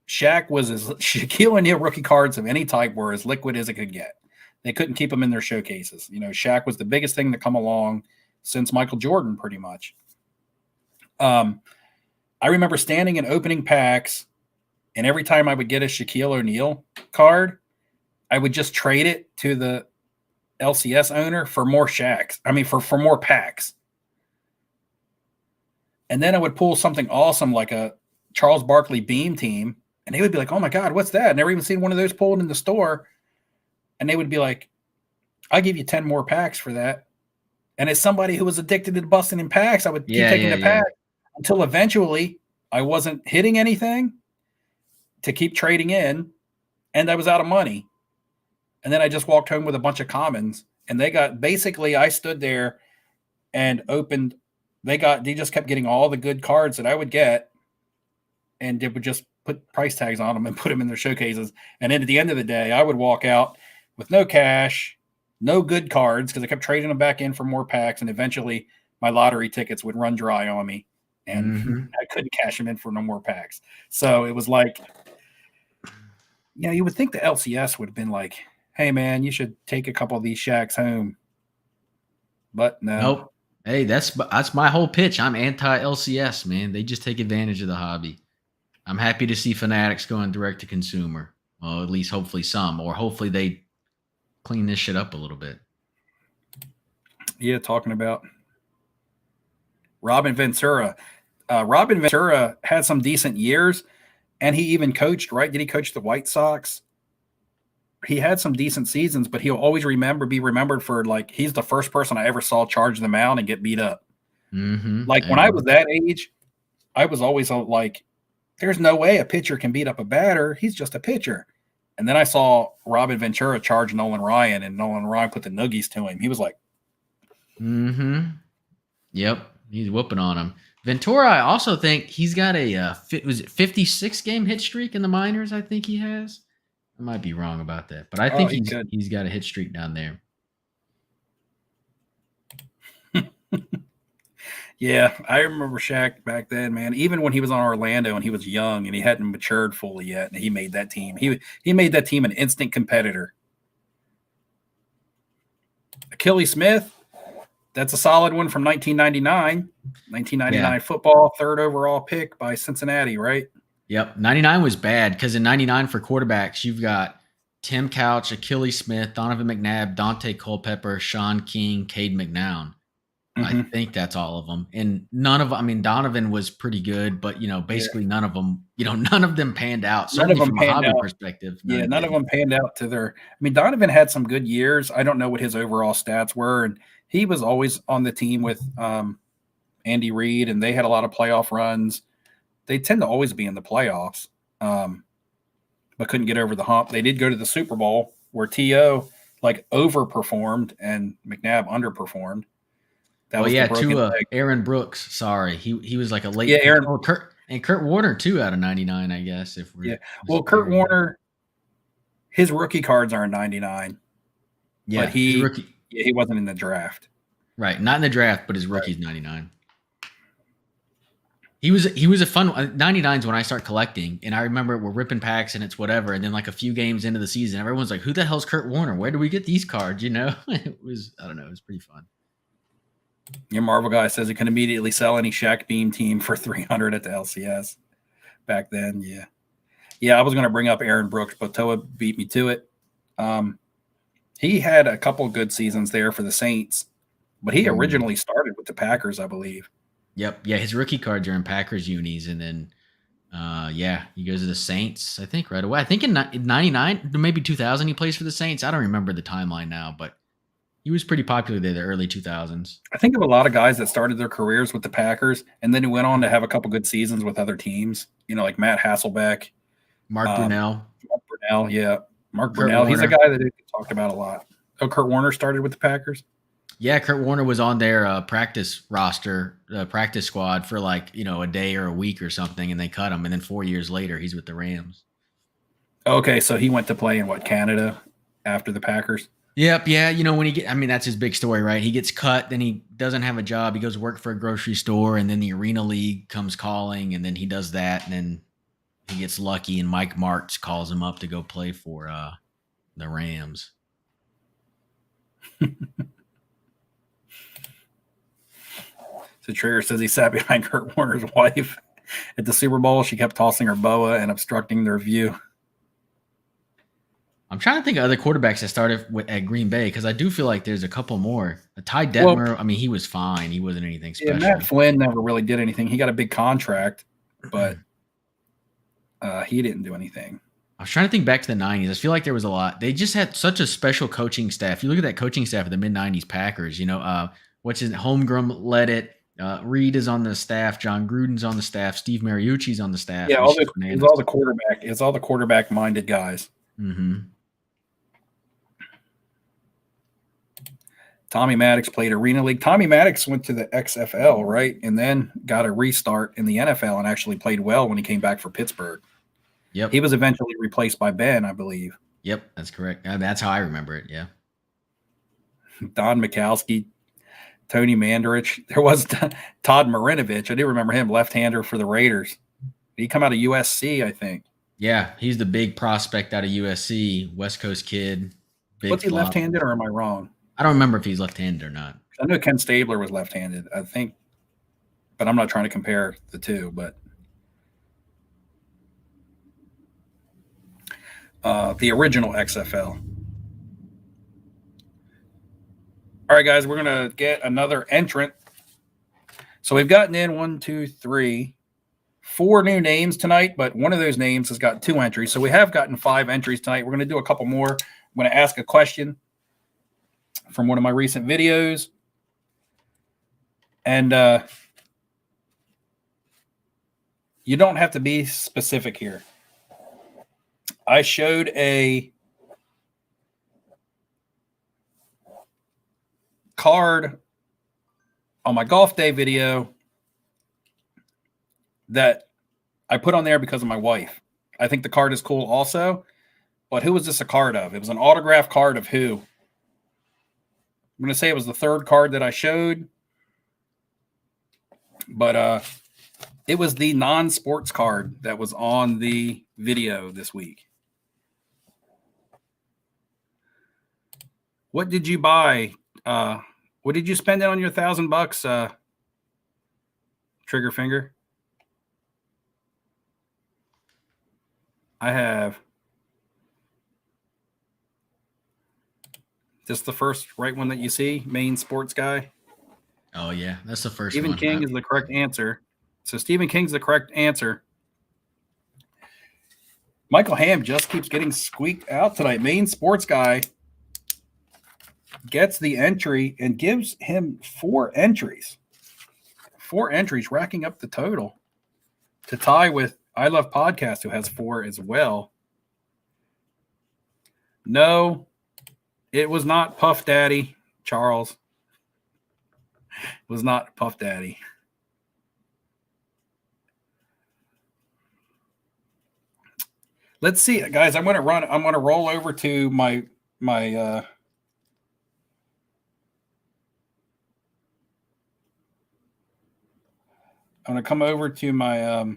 Speaker 1: Shaquille O'Neal rookie cards of any type were as liquid as it could get. They couldn't keep them in their showcases. Shaq was the biggest thing to come along since Michael Jordan, pretty much. I remember standing and opening packs, and every time I would get a Shaquille O'Neal card, I would just trade it to the LCS owner for more shacks. I mean, for more packs. And then I would pull something awesome like a Charles Barkley Beam team, and they would be like, "Oh my God, what's that?" Never even seen one of those pulled in the store. And they would be like, "I'll give you 10 more packs for that." And as somebody who was addicted to busting in packs, I would keep taking the pack until eventually I wasn't hitting anything to keep trading in, and I was out of money. And then I just walked home with a bunch of commons, and they got basically I stood there and opened. They just kept getting all the good cards that I would get, and they would just put price tags on them and put them in their showcases. And then at the end of the day, I would walk out with no cash, no good cards, because I kept trading them back in for more packs, and eventually my lottery tickets would run dry on me, and I couldn't cash them in for no more packs. So it was like, you would think the LCS would have been like, "Hey, man, you should take a couple of these shacks home." But no.
Speaker 2: Nope. Hey, that's my whole pitch. I'm anti-LCS, man. They just take advantage of the hobby. I'm happy to see Fanatics going direct to consumer. Well, at least hopefully some, or hopefully they clean this shit up a little bit.
Speaker 1: Yeah, talking about Robin Ventura. Robin Ventura had some decent years, and he even coached, right? Did he coach the White Sox? He had some decent seasons, but he'll always be remembered for, like, he's the first person I ever saw charge the mound and get beat up. Like, when I was that age, I was always like, there's no way a pitcher can beat up a batter. He's just a pitcher. And then I saw Robin Ventura charge Nolan Ryan, and Nolan Ryan put the noogies to him. He was like,
Speaker 2: Yep, he's whooping on him. Ventura, I also think he's got a 56 game hit streak in the minors. I think he has. I might be wrong about that, but I think he's got a hit streak down there.
Speaker 1: Yeah, I remember Shaq back then, man. Even when he was on Orlando and he was young and he hadn't matured fully yet, and he made that team. He made that team an instant competitor. Achilles Smith, that's a solid one from 1999. 1999 football, 3rd overall pick by Cincinnati, right?
Speaker 2: Yep. 99 was bad because in 99 for quarterbacks, you've got Tim Couch, Achilles Smith, Donovan McNabb, Dante Culpepper, Sean King, Cade McNown. I think that's all of them. And none of Donovan was pretty good, but, basically none of them, none of them panned out. Certainly from a hobby perspective.
Speaker 1: None of them panned out to their – Donovan had some good years. I don't know what his overall stats were, and he was always on the team with Andy Reid, and they had a lot of playoff runs. They tend to always be in the playoffs, but couldn't get over the hump. They did go to the Super Bowl where T.O. overperformed and McNabb underperformed.
Speaker 2: Aaron Brooks. Sorry, he was like a late.
Speaker 1: Yeah, Aaron.
Speaker 2: Kurt Warner too out of 99, I guess.
Speaker 1: Kurt Warner, his rookie cards are in 99.
Speaker 2: Yeah,
Speaker 1: but he wasn't in the draft.
Speaker 2: Right, not in the draft, but his rookie's 99. He was a fun 99's when I start collecting, and I remember we're ripping packs and it's whatever, and then like a few games into the season, everyone's like, "Who the hell's Kurt Warner? Where do we get these cards?" It was it was pretty fun.
Speaker 1: Your Marvel guy says he can immediately sell any Shaq Beam team for $300 at the LCS. Back then, yeah. I was going to bring up Aaron Brooks, but Toa beat me to it. He had a couple good seasons there for the Saints, but he originally started with the Packers, I believe.
Speaker 2: Yep. Yeah, his rookie cards are in Packers unis, and then he goes to the Saints, I think, right away. I think in 99, maybe 2000, he plays for the Saints. I don't remember the timeline now, but he was pretty popular there, the early 2000s.
Speaker 1: I think of a lot of guys that started their careers with the Packers, and then he went on to have a couple good seasons with other teams, like Matt Hasselbeck.
Speaker 2: Mark Brunell.
Speaker 1: Mark Brunell. He's a guy that they talked about a lot. Oh, Kurt Warner started with the Packers?
Speaker 2: Yeah, Kurt Warner was on their practice roster, practice squad for a day or a week or something, and they cut him. And then 4 years later, he's with the Rams.
Speaker 1: Okay, so he went to play in Canada after the Packers?
Speaker 2: Yep, yeah. When that's his big story, right? He gets cut, then he doesn't have a job. He goes work for a grocery store, and then the Arena League comes calling, and then he does that, and then he gets lucky, and Mike Martz calls him up to go play for the Rams.
Speaker 1: So Trigger says he sat behind Kurt Warner's wife at the Super Bowl. She kept tossing her boa and obstructing their view.
Speaker 2: I'm trying to think of other quarterbacks that started at Green Bay because I do feel like there's a couple more. Ty Detmer, I mean, he was fine. He wasn't anything
Speaker 1: Yeah,
Speaker 2: special.
Speaker 1: Matt Flynn never really did anything. He got a big contract, but he didn't do anything.
Speaker 2: I was trying to think back to the 90s. I feel like there was a lot. They just had such a special coaching staff. You look at that coaching staff of the mid-90s Packers, what's his Holmgren led it. Reed is on the staff. John Gruden's on the staff. Steve Mariucci's on the staff.
Speaker 1: Yeah, it's all the quarterback-minded guys.
Speaker 2: Mm-hmm.
Speaker 1: Tommy Maddox played Arena League. Tommy Maddox went to the XFL, right? And then got a restart in the NFL and actually played well when he came back for Pittsburgh.
Speaker 2: Yep.
Speaker 1: He was eventually replaced by Ben, I believe.
Speaker 2: Yep, that's correct. That's how I remember it, yeah.
Speaker 1: Don Mikowski, Tony Mandarich. There was Todd Marinovich. I do remember him, left-hander for the Raiders. Did he come out of USC, I think?
Speaker 2: Yeah, he's the big prospect out of USC, West Coast kid.
Speaker 1: Was he left-handed or am I wrong?
Speaker 2: I don't remember if he's left-handed or not.
Speaker 1: I know Ken Stabler was left-handed, I think, but I'm not trying to compare the two. But the original XFL. All right, guys, we're going to get another entrant. So we've gotten in 4 new names tonight, but one of those names has got 2 entries. So we have gotten 5 entries tonight. We're going to do a couple more. I'm going to ask a question from one of my recent videos. And you don't have to be specific here. I showed a card on my golf day video that I put on there because of my wife. I think the card is cool also. But who was this a card of? It was an autograph card of who? I'm going to say it was the 3rd card that I showed. But it was the non-sports card that was on the video this week. What did you buy? What did you spend it on your $1,000, Trigger Finger? I have just the first right one that you see, main sports guy.
Speaker 2: Oh, yeah, that's the first
Speaker 1: Stephen
Speaker 2: one.
Speaker 1: King is the correct answer. So Stephen King's the correct answer. Michael Hamm just keeps getting squeaked out tonight. Main sports guy gets the entry and gives him 4 entries. 4 entries, racking up the total to tie with I Love Podcast, who has 4 as well. No, it was not Puff Daddy, Charles. It was not Puff Daddy. Let's see, guys. I'm going to roll over to my I'm going to come over to my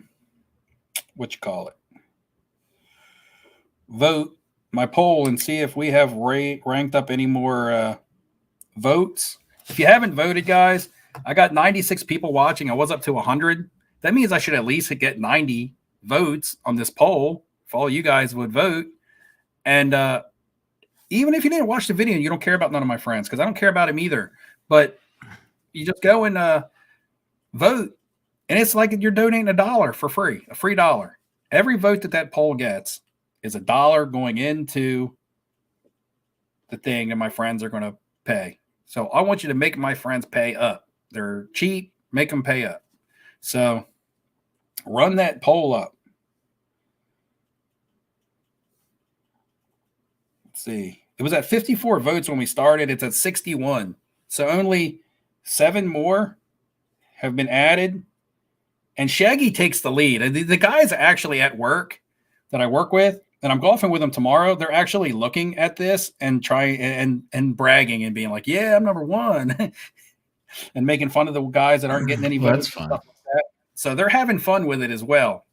Speaker 1: vote, my poll, and see if we have ranked up any more votes. If you haven't voted, guys, I got 96 people watching. I was up to 100. That means I should at least get 90 votes on this poll if all you guys would vote. And even if you didn't watch the video and you don't care about none of my friends, because I don't care about him either, but you just go and vote. And it's like you're donating $1 for free, a free $1. Every vote that poll gets is $1 going into the thing, and my friends are going to pay. So I want you to make my friends pay up. They're cheap. Make them pay up. So run that poll up. Let's see. It was at 54 votes when we started. It's at 61. So only 7 more have been added. And Shaggy takes the lead. The guys actually at work that I work with, and I'm golfing with them tomorrow, they're actually looking at this and trying and bragging and being like, yeah, I'm number 1. And making fun of the guys that aren't getting any votes.
Speaker 2: That's fun.
Speaker 1: Stuff like that. So they're having fun with it as well.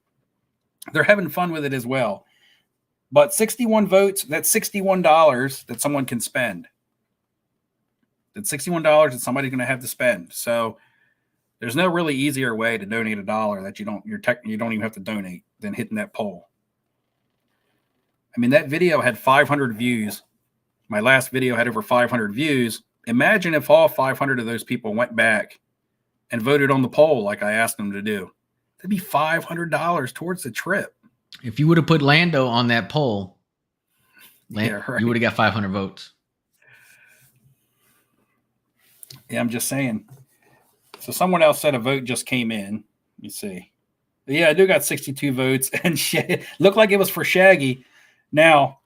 Speaker 1: But 61 votes, that's $61 that someone can spend. That's $61 that somebody's going to have to spend. So there's no really easier way to donate $1 that you don't even have to donate than hitting that poll. I mean, that video had 500 views. My last video had over 500 views. Imagine if all 500 of those people went back and voted on the poll like I asked them to do. That'd be $500 towards the trip.
Speaker 2: If you would have put Lando on that poll,
Speaker 1: Yeah, right.
Speaker 2: you would have got 500 votes.
Speaker 1: Yeah, I'm just saying. So someone else said a vote just came in. Let me see. Yeah, I do got 62 votes, and looked like it was for Shaggy. Now,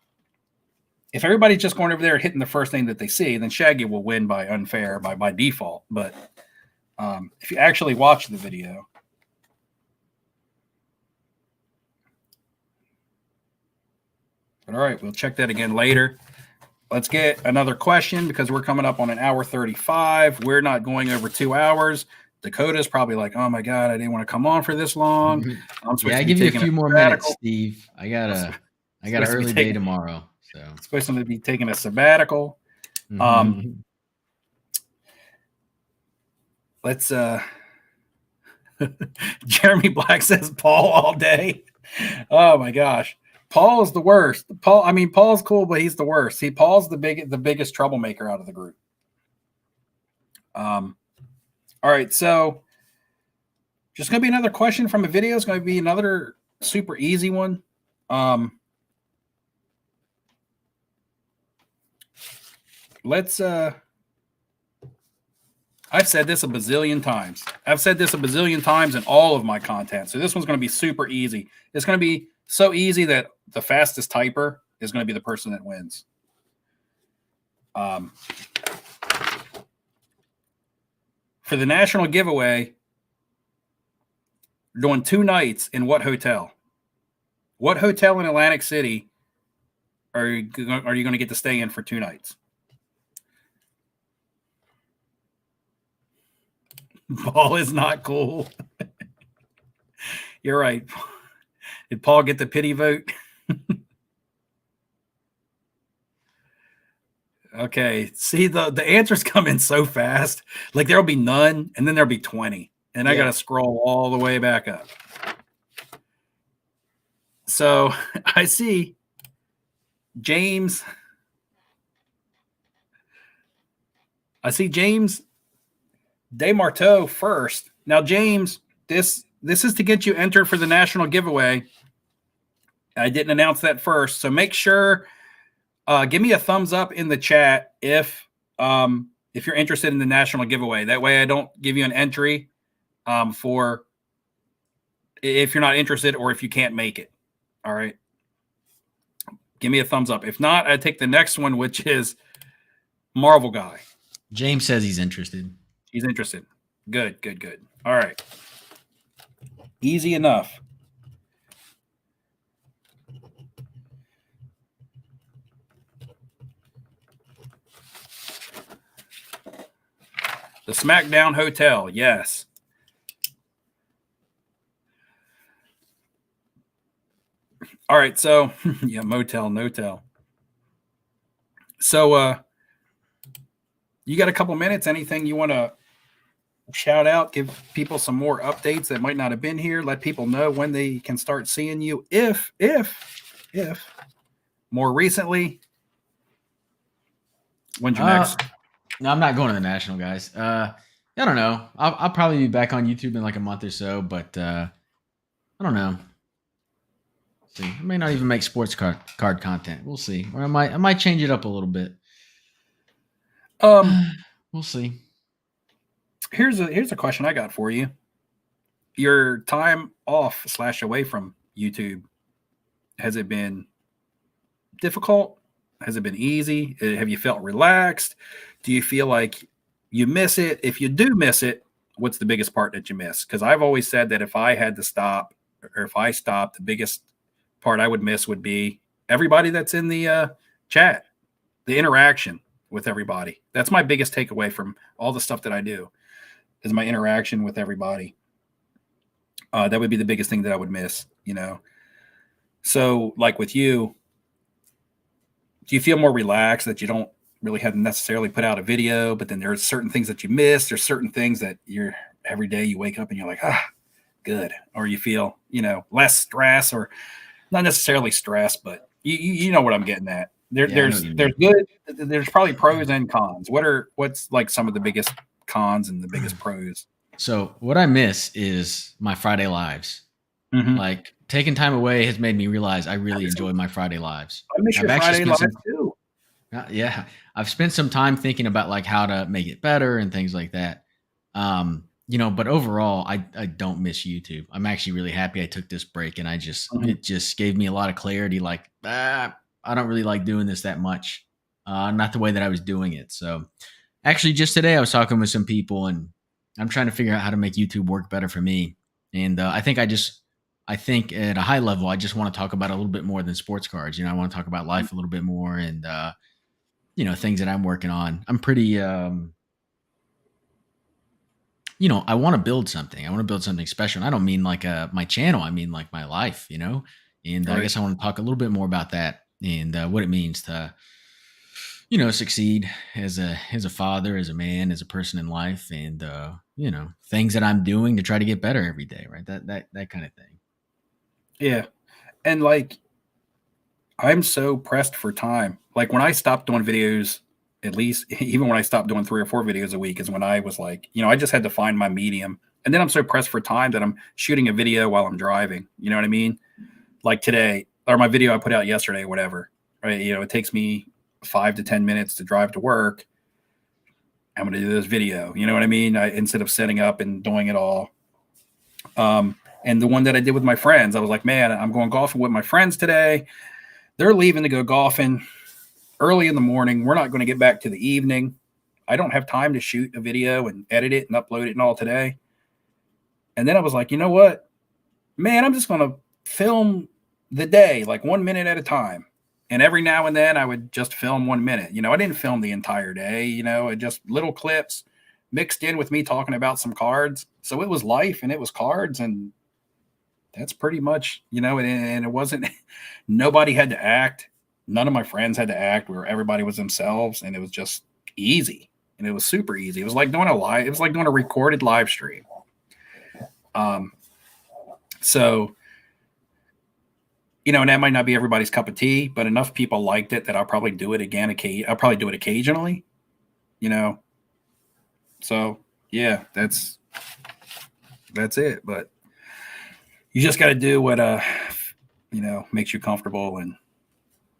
Speaker 1: if everybody's just going over there and hitting the first name that they see, then Shaggy will win by unfair, by default. But if you actually watch the video, all right, we'll check that again later. Let's get another question because we're coming up on an hour 35. We're not going over 2 hours. Dakota's probably like, oh my God, I didn't want to come on for this long.
Speaker 2: Yeah, I give you a few more minutes, Steve. I got an early day tomorrow. So
Speaker 1: I'm supposed to be taking a sabbatical. Let's Jeremy Black says Paul all day. Oh my gosh. Paul is the worst. Paul's cool, but he's the worst. Paul's the biggest troublemaker out of the group. All right, so just gonna be another question from a video. It's gonna be another super easy one. Let's I've said this a bazillion times. I've said this a bazillion times in all of my content. So this one's going to be super easy. It's going to be so easy that the fastest typer is going to be the person that wins. For the national giveaway, doing 2 nights in what hotel? What hotel in Atlantic City are you going to get to stay in for 2 nights? Paul is not cool. You're right. Did Paul get the pity vote? Okay. See, the answers come in so fast. Like there'll be none, and then there'll be 20. And I got to scroll all the way back up. So I see James. DeMarteau first. Now, James, this is to get you entered for the national giveaway. I didn't announce that first, so make sure give me a thumbs up in the chat if you're interested in the national giveaway. That way, I don't give you an entry for if you're not interested or if you can't make it. All right, give me a thumbs up. If not, I take the next one, which is Marvel Guy.
Speaker 2: James says he's interested.
Speaker 1: He's interested. Good. All right. Easy enough. The SmackDown Hotel. Yes. All right. So, yeah, motel, no-tel. So, you got a couple minutes. Anything you want to shout out, give people some more updates that might not have been here, let people know when they can start seeing you if more recently. When's your next?
Speaker 2: No, I'm not going to the national, guys. I don't know. I'll probably be back on YouTube in like a month or so, but I don't know. See, I may not even make sports card content. We'll see. Or I might change it up a little bit. We'll see.
Speaker 1: Here's a question I got for you. Your time off / away from YouTube, has it been difficult? Has it been easy? Have you felt relaxed? Do you feel like you miss it? If you do miss it, what's the biggest part that you miss? Because I've always said that if I had to stop, or if I stopped, the biggest part I would miss would be everybody that's in the chat, the interaction with everybody. That's my biggest takeaway from all the stuff that I do, is my interaction with everybody. That would be the biggest thing that I would miss, So like with you, do you feel more relaxed that you don't really have to necessarily put out a video, but then there's certain things that you miss? There's certain things that every day you wake up and you're like, good. Or you feel, less stress, or not necessarily stress, but You know what I'm getting at.
Speaker 2: Yeah, I know what you
Speaker 1: There's
Speaker 2: mean.
Speaker 1: good. There's probably pros and cons. What's like some of the biggest cons and the biggest pros?
Speaker 2: So what I miss is my Friday lives.
Speaker 1: Mm-hmm.
Speaker 2: Like taking time away has made me realize I really enjoy my Friday lives.
Speaker 1: I miss
Speaker 2: I've
Speaker 1: your
Speaker 2: actually
Speaker 1: Friday
Speaker 2: spent
Speaker 1: live
Speaker 2: some
Speaker 1: too.
Speaker 2: yeah, I've spent some time thinking about like how to make it better and things like that. But overall, I don't miss YouTube. I'm actually really happy I took this break, and
Speaker 1: Mhm.
Speaker 2: it just gave me a lot of clarity. Like, I don't really like doing this that much, not the way that I was doing it. So, actually, just today I was talking with some people, and I'm trying to figure out how to make YouTube work better for me. And I think at a high level, I just want to talk about a little bit more than sports cards. I want to talk about life a little bit more, and things that I'm working on. I'm pretty I want to build something. I want to build something special. And I don't mean like my channel. I mean like my life. And I
Speaker 1: Right.
Speaker 2: guess I want to talk a little bit more about that and what it means to, succeed as a father, as a man, as a person in life, and things that I'm doing to try to get better every day. Right. That kind of thing.
Speaker 1: Yeah. And like I'm so pressed for time. Like when I stopped doing videos, at least even when I stopped doing 3 or 4 videos a week, is when I was like, I just had to find my medium. And then I'm so pressed for time that I'm shooting a video while I'm driving. You know what I mean? Like today, or my video I put out yesterday, whatever. Right? It takes me 5 to 10 minutes to drive to work. I'm going to do this video. You know what I mean? Instead of setting up and doing it all. And the one that I did with my friends, I was like, man, I'm going golfing with my friends today. They're leaving to go golfing early in the morning. We're not going to get back to the evening. I don't have time to shoot a video and edit it and upload it and all today. And then I was like, you know what, man, I'm just going to film the day like 1 minute at a time. And every now and then I would just film 1 minute. I didn't film the entire day, it just little clips mixed in with me talking about some cards. So it was life and it was cards. And that's pretty much, and it wasn't, nobody had to act. None of my friends had to act where everybody was themselves. And it was just easy. And it was super easy. It was like doing a recorded live stream. So, and that might not be everybody's cup of tea, but enough people liked it that I'll probably do it again. I'll probably do it occasionally, So yeah, that's it. But you just got to do what makes you comfortable, and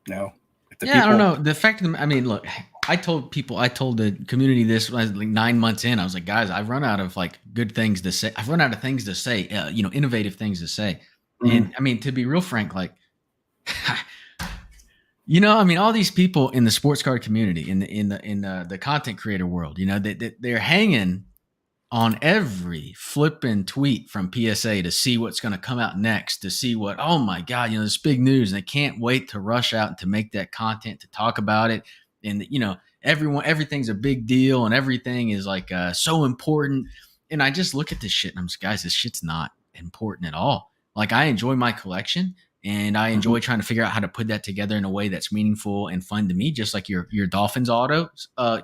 Speaker 1: if the
Speaker 2: Yeah, I don't
Speaker 1: people.
Speaker 2: know. The fact of I mean, look, I told the community this when I was like 9 months in. I was like, guys, I've run out of like good things to say. I've run out of things to say, innovative things to say.
Speaker 1: Mhm.
Speaker 2: And I mean, to be real frank, like, I mean, all these people in the sports card community, in the content creator world, they're hanging on every flipping tweet from PSA to see what's going to come out next, to see what, oh my God, this big news. And they can't wait to rush out and to make that content, to talk about it. And, everything's a big deal and everything is like so important. And I just look at this shit and I'm just, guys, this shit's not important at all. Like I enjoy my collection and I enjoy trying to figure out how to put that together in a way that's meaningful and fun to me. Just like your Dolphins auto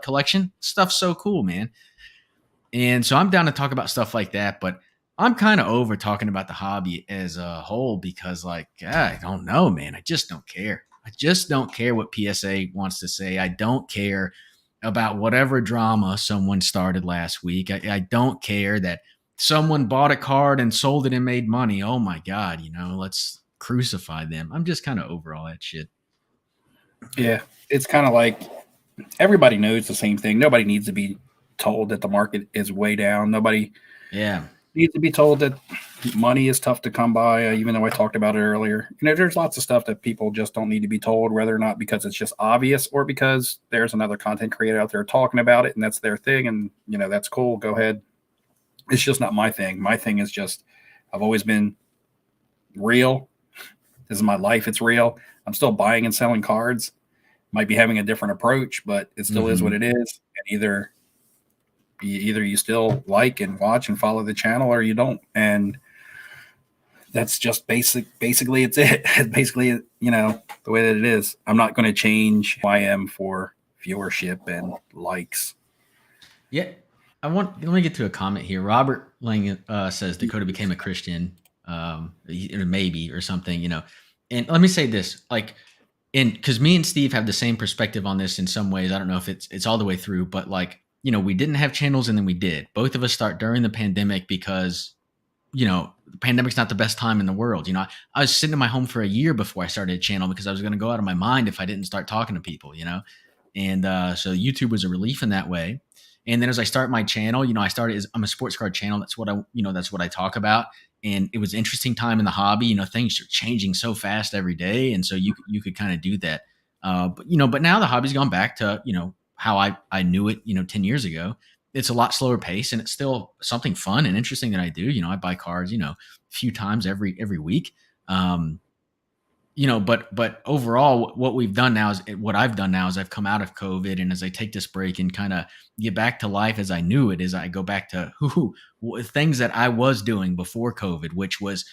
Speaker 2: collection stuff's so cool, man. And so I'm down to talk about stuff like that, but I'm kind of over talking about the hobby as a whole because, like, I don't know, man. I just don't care. I just don't care what PSA wants to say. I don't care about whatever drama someone started last week. I don't care that someone bought a card and sold it and made money. Oh my God, let's crucify them. I'm just kind of over all that shit.
Speaker 1: Yeah, it's kind of like everybody knows the same thing. Nobody needs to be told that the market is way down. Nobody
Speaker 2: Yeah.
Speaker 1: needs to be told that money is tough to come by, even though I talked about it earlier. There's lots of stuff that people just don't need to be told, whether or not because it's just obvious or because there's another content creator out there talking about it and that's their thing. And, that's cool. Go ahead. It's just not my thing. My thing is just, I've always been real. This is my life. It's real. I'm still buying and selling cards. Might be having a different approach, but it still is what it is. And either you still like and watch and follow the channel or you don't. And that's just basically it's it. Basically, the way that it is. I'm not going to change who I am for viewership and likes.
Speaker 2: Yeah. Let me get to a comment here. Robert Lang says Dakota became a Christian, maybe or something, And let me say this, like, and because me and Steve have the same perspective on this in some ways. I don't know if it's all the way through, but like, we didn't have channels and then we did. Both of us start during the pandemic because, the pandemic's not the best time in the world. I was sitting in my home for a year before I started a channel because I was going to go out of my mind if I didn't start talking to people, And so YouTube was a relief in that way. And then as I start my channel, I'm a sports card channel. That's what I talk about. And it was an interesting time in the hobby. Things are changing so fast every day. And so you could kind of do that. But now the hobby's gone back to, how I knew it, 10 years ago. It's a lot slower pace and it's still something fun and interesting that I do. I buy cards, a few times every week. But overall, what I've done now is I've come out of COVID, and as I take this break and kind of get back to life as I knew it, is I go back to things that I was doing before COVID, which was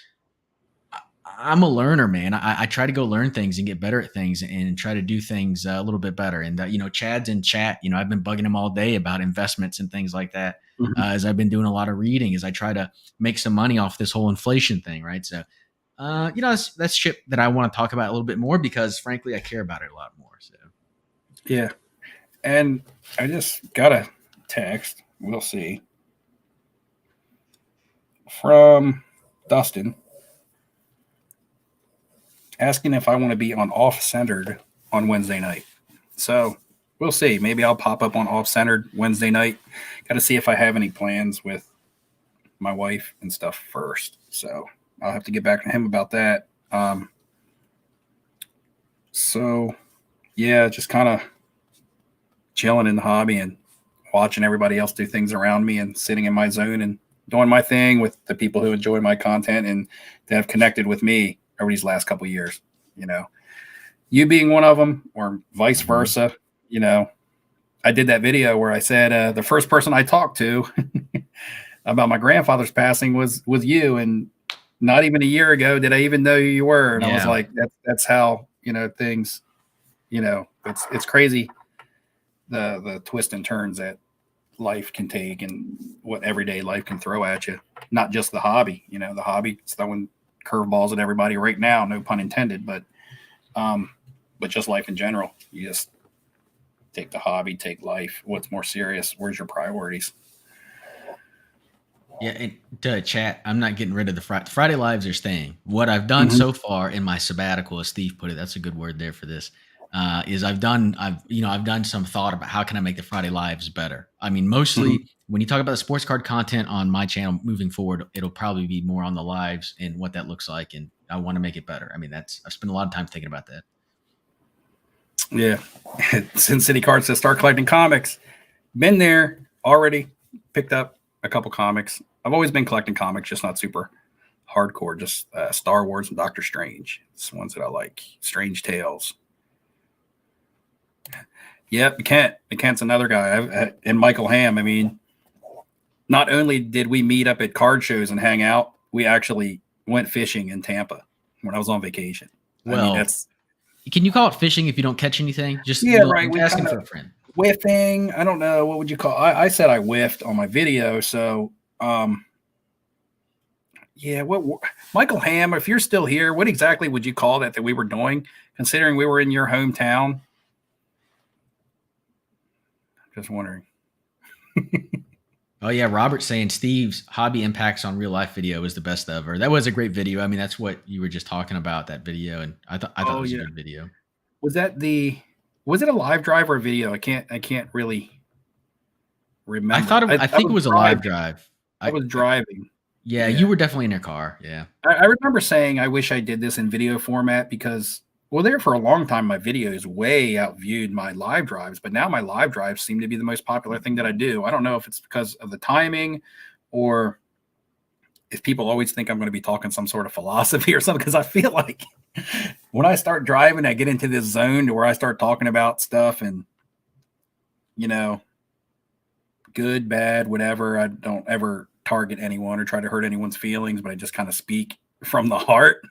Speaker 2: I'm a learner, man. I try to go learn things and get better at things and try to do things a little bit better. And Chad's in chat. I've been bugging him all day about investments and things like that. As I've been doing a lot of reading, as I try to make some money off this whole inflation thing, right? So. That's shit that I want to talk about a little bit more because, frankly, I care about it a lot more. So,
Speaker 1: yeah, and I just got a text. We'll see from Dustin asking if I want to be on Off Centered on Wednesday night. So we'll see. Maybe I'll pop up on Off Centered Wednesday night. Got to see if I have any plans with my wife and stuff first. So. I'll have to get back to him about that. So, yeah, just kind of chilling in the hobby and watching everybody else do things around me and sitting in my zone and doing my thing with the people who enjoy my content and that have connected with me over these last couple of years. You being one of them or vice versa. I did that video where I said the first person I talked to about my grandfather's passing was you, and not even a year ago did I even know who you were. And I was like, that's how, things, it's crazy. The twists and turns that life can take and what everyday life can throw at you. Not just the hobby, the hobby is throwing curveballs at everybody right now. No pun intended, but just life in general. You just take the hobby, take life. What's more serious? Where's your priorities?
Speaker 2: Yeah, and to chat, I'm not getting rid of the Friday lives are staying. What I've done so far in my sabbatical, as Steve put it, that's a good word there for this, is I've done some thought about how can I make the Friday lives better. I mean, mostly when you talk about the sports card content on my channel moving forward, it'll probably be more on the lives and what that looks like, and I want to make it better. I mean, I've spent a lot of time thinking about that.
Speaker 1: Yeah, Sin City Cards says start collecting comics. Been there already, picked up a couple comics. I've always been collecting comics, just not super hardcore, just Star Wars and Doctor Strange. It's the ones that I like. Strange Tales. Yep, Kent's another guy. And Michael Hamm. I mean, not only did we meet up at card shows and hang out, we actually went fishing in Tampa when I was on vacation.
Speaker 2: Well, can you call it fishing if you don't catch anything? Just
Speaker 1: right.
Speaker 2: Asking for a friend.
Speaker 1: Whiffing. I don't know. What would you call it? I said I whiffed on my video. So, what Michael Hamm, if you're still here, what exactly would you call that we were doing, considering we were in your hometown? Just wondering.
Speaker 2: Oh, yeah. Robert's saying Steve's hobby impacts on real life video is the best ever. That was a great video. I mean, that's what you were just talking about, that video. And I thought it was a good video.
Speaker 1: Was it a live drive or a video? I can't really remember.
Speaker 2: I think it was a live drive.
Speaker 1: I was driving.
Speaker 2: Yeah, you were definitely in your car. Yeah.
Speaker 1: I remember saying, I wish I did this in video format because, there for a long time, my videos way outviewed my live drives, but now my live drives seem to be the most popular thing that I do. I don't know if it's because of the timing or if people always think I'm going to be talking some sort of philosophy or something, because I feel like when I start driving, I get into this zone to where I start talking about stuff and, good, bad, whatever. I don't ever target anyone or try to hurt anyone's feelings, but I just kind of speak from the heart,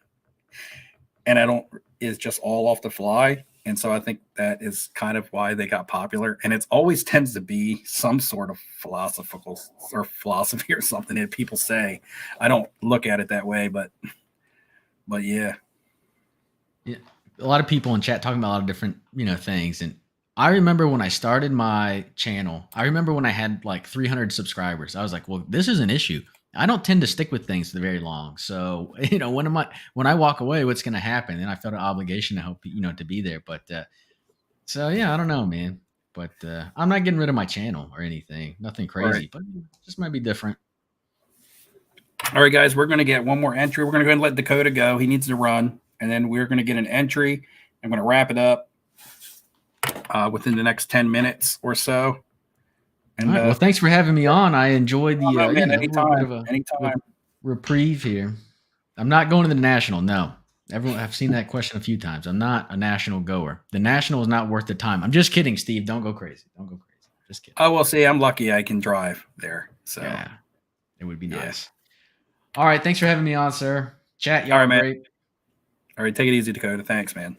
Speaker 1: and it's just all off the fly. And so I think that is kind of why they got popular. And it always tends to be some sort of philosophy or something that people say. I don't look at it that way, but yeah.
Speaker 2: Yeah. a lot of people in chat talking about a lot of different, things. And I remember when I started my channel, I remember when I had like 300 subscribers, I was like, well, this is an issue. I don't tend to stick with things very long. So, when I walk away, what's going to happen? And I felt an obligation to help, to be there. But, so yeah, I don't know, man. But I'm not getting rid of my channel or anything. Nothing crazy, but just might be different.
Speaker 1: All right, guys, we're going to get one more entry. We're going to go ahead and let Dakota go. He needs to run. And then we're going to get an entry. I'm going to wrap it up within the next 10 minutes or so. And,
Speaker 2: all right. Well, thanks for having me on. I enjoyed the
Speaker 1: anytime,
Speaker 2: bit of a reprieve here. I'm not going to the national. No, everyone. I've seen that question a few times. I'm not a national goer. The national is not worth the time. I'm just kidding, Steve. Don't go crazy. Don't go crazy. Just kidding.
Speaker 1: Oh, well, see, I'm lucky I can drive there. So
Speaker 2: yeah, it would be nice. All right. Thanks for having me on, sir. Chat. Y'all
Speaker 1: all right,
Speaker 2: great.
Speaker 1: Man. All right. Take it easy, Dakota. Thanks, man.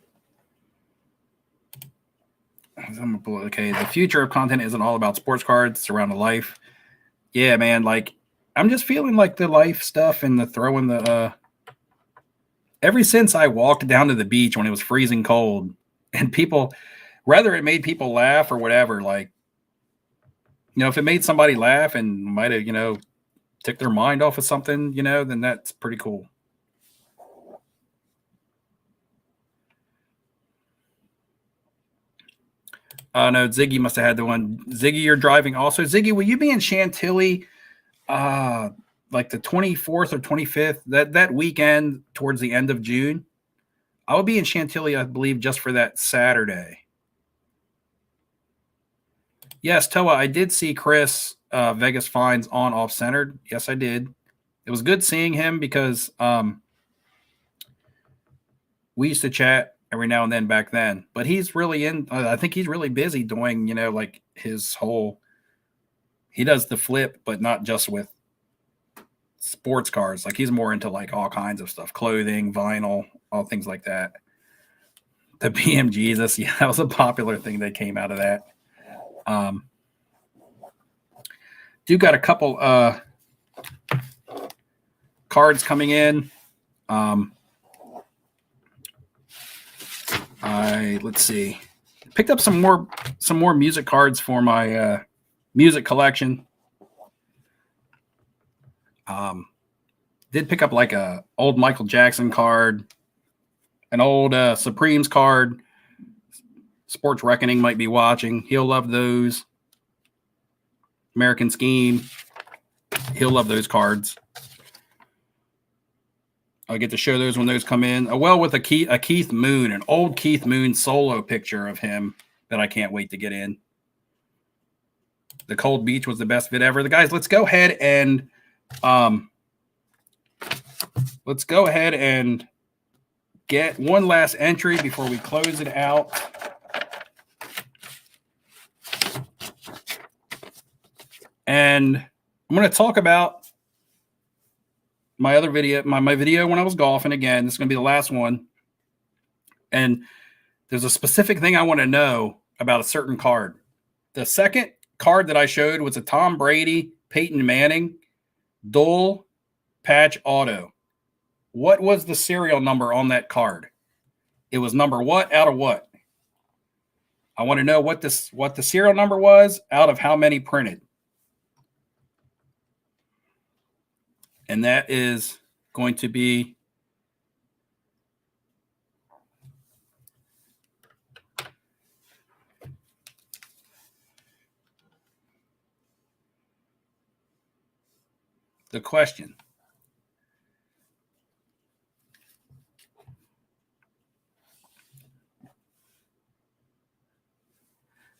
Speaker 1: Okay, the future of content isn't all about sports cards. It's around the life. Yeah, man. Like, I'm just feeling like the life stuff and the throwing the. Ever since I walked down to the beach when it was freezing cold, and people, whether it made people laugh or whatever, like, if it made somebody laugh and might have, took their mind off of something, then that's pretty cool. No, Ziggy must have had the one. Ziggy, you're driving also. Ziggy, will you be in Chantilly like the 24th or 25th, that weekend towards the end of June? I will be in Chantilly, I believe, just for that Saturday. Yes, Toa, I did see Chris Vegas Fines on Off-Centered. Yes, I did. It was good seeing him because we used to chat every now and then back then, but he's really I think he's really busy doing, like his whole, he does the flip, but not just with sports cars. Like he's more into like all kinds of stuff, clothing, vinyl, all things like that. The BM Jesus. Yeah, that was a popular thing that came out of that. Do got a couple cards coming in. Let's see. Picked up some more music cards for my music collection. Did pick up like a old Michael Jackson card, an old Supremes card. Sports Reckoning might be watching. He'll love those. American Scheme. He'll love those cards. I'll get to show those when those come in. Well, with a Keith Moon, an old Keith Moon solo picture of him that I can't wait to get in. The Cold Beach was the best vid ever. The guys, let's go ahead and get one last entry before we close it out. And I'm going to talk about my other video, my video when I was golfing again. This is going to be the last one. And there's a specific thing I want to know about a certain card. The second card that I showed was a Tom Brady, Peyton Manning, dual patch auto. What was the serial number on that card? It was number what out of what? I want to know what the serial number was out of how many printed. And that is going to be the question.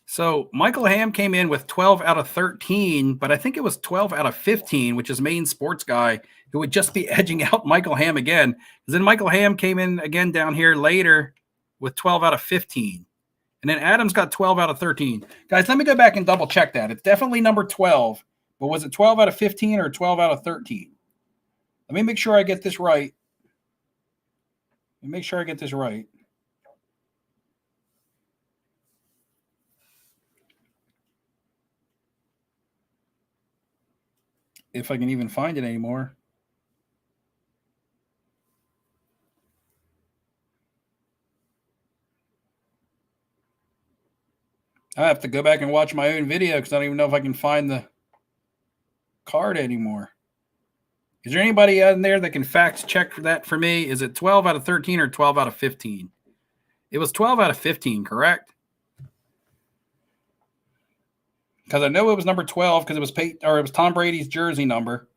Speaker 1: So Michael Ham came in with 12 out of 13, but I think it was 12 out of 15, which is main sports guy, who would just be edging out Michael Ham again. Because then Michael Ham came in again down here later with 12 out of 15. And then Adams got 12 out of 13. Guys, let me go back and double check that. It's definitely number 12, but was it 12 out of 15 or 12 out of 13? Let me make sure I get this right. If I can even find it anymore. I have to go back and watch my own video because I don't even know if I can find the card anymore. Is there anybody out there that can fact check that for me? Is it 12 out of 13 or 12 out of 15? It was 12 out of 15, correct? Because I know it was number 12 because it was Tom Brady's jersey number.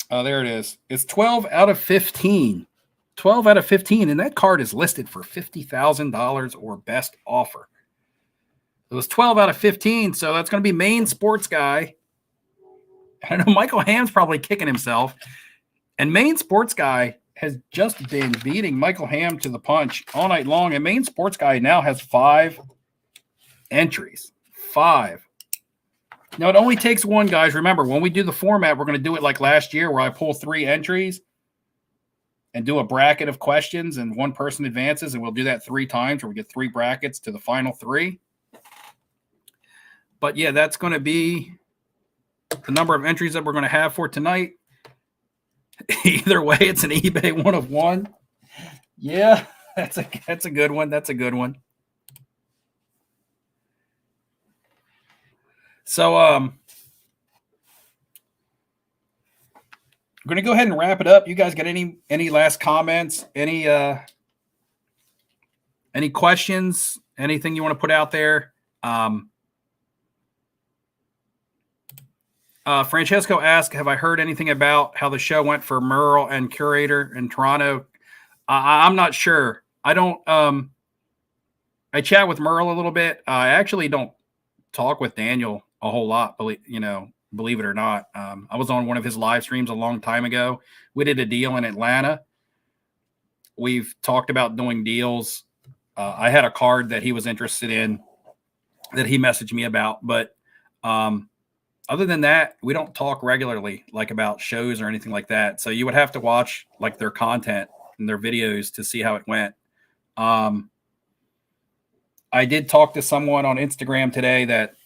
Speaker 1: Oh, there it is. It's 12 out of 15. 12 out of 15, and that card is listed for $50,000 or best offer. It was 12 out of 15, so that's going to be Maine Sports Guy. I know Michael Ham's probably kicking himself. And Maine Sports Guy has just been beating Michael Ham to the punch all night long. And Maine Sports Guy now has 5 entries. 5. Now, it only takes one, guys. Remember, when we do the format, we're going to do it like last year where I pull 3 entries and do a bracket of questions and one person advances. And we'll do that 3 times where we get 3 brackets to the final 3. But, yeah, that's going to be the number of entries that we're going to have for tonight. Either way, it's an eBay 1 of 1. Yeah, that's a good one. That's a good one. So I'm going to go ahead and wrap it up. You guys got any last comments? Any questions? Anything you want to put out there? Francesco asked, have I heard anything about how the show went for Merle and Curator in Toronto? I'm not sure. I don't I chat with Merle a little bit. I actually don't talk with Daniel a whole lot, believe it or not. I was on one of his live streams a long time ago. We did a deal in Atlanta. We've talked about doing deals. I had a card that he was interested in that he messaged me about, but other than that, we don't talk regularly, like about shows or anything like that. So you would have to watch like their content and their videos to see how it went. I did talk to someone on Instagram today that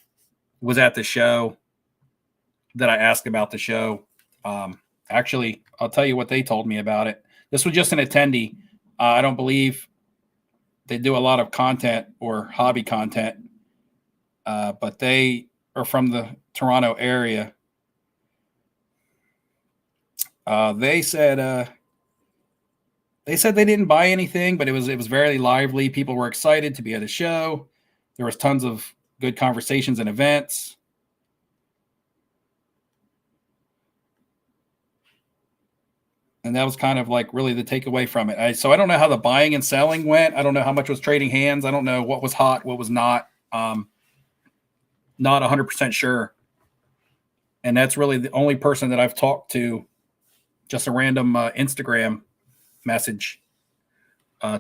Speaker 1: was at the show that I asked about the show. Actually, I'll tell you what they told me about it. This was just an attendee. I don't believe they do a lot of content or hobby content, but they are from the Toronto area. They said they didn't buy anything, but it was very lively. People were excited to be at the show. There was tons of good conversations and events. And that was kind of like really the takeaway from it. So I don't know how the buying and selling went. I don't know how much was trading hands. I don't know what was hot, what was not. Not 100% sure. And that's really the only person that I've talked to, just a random Instagram message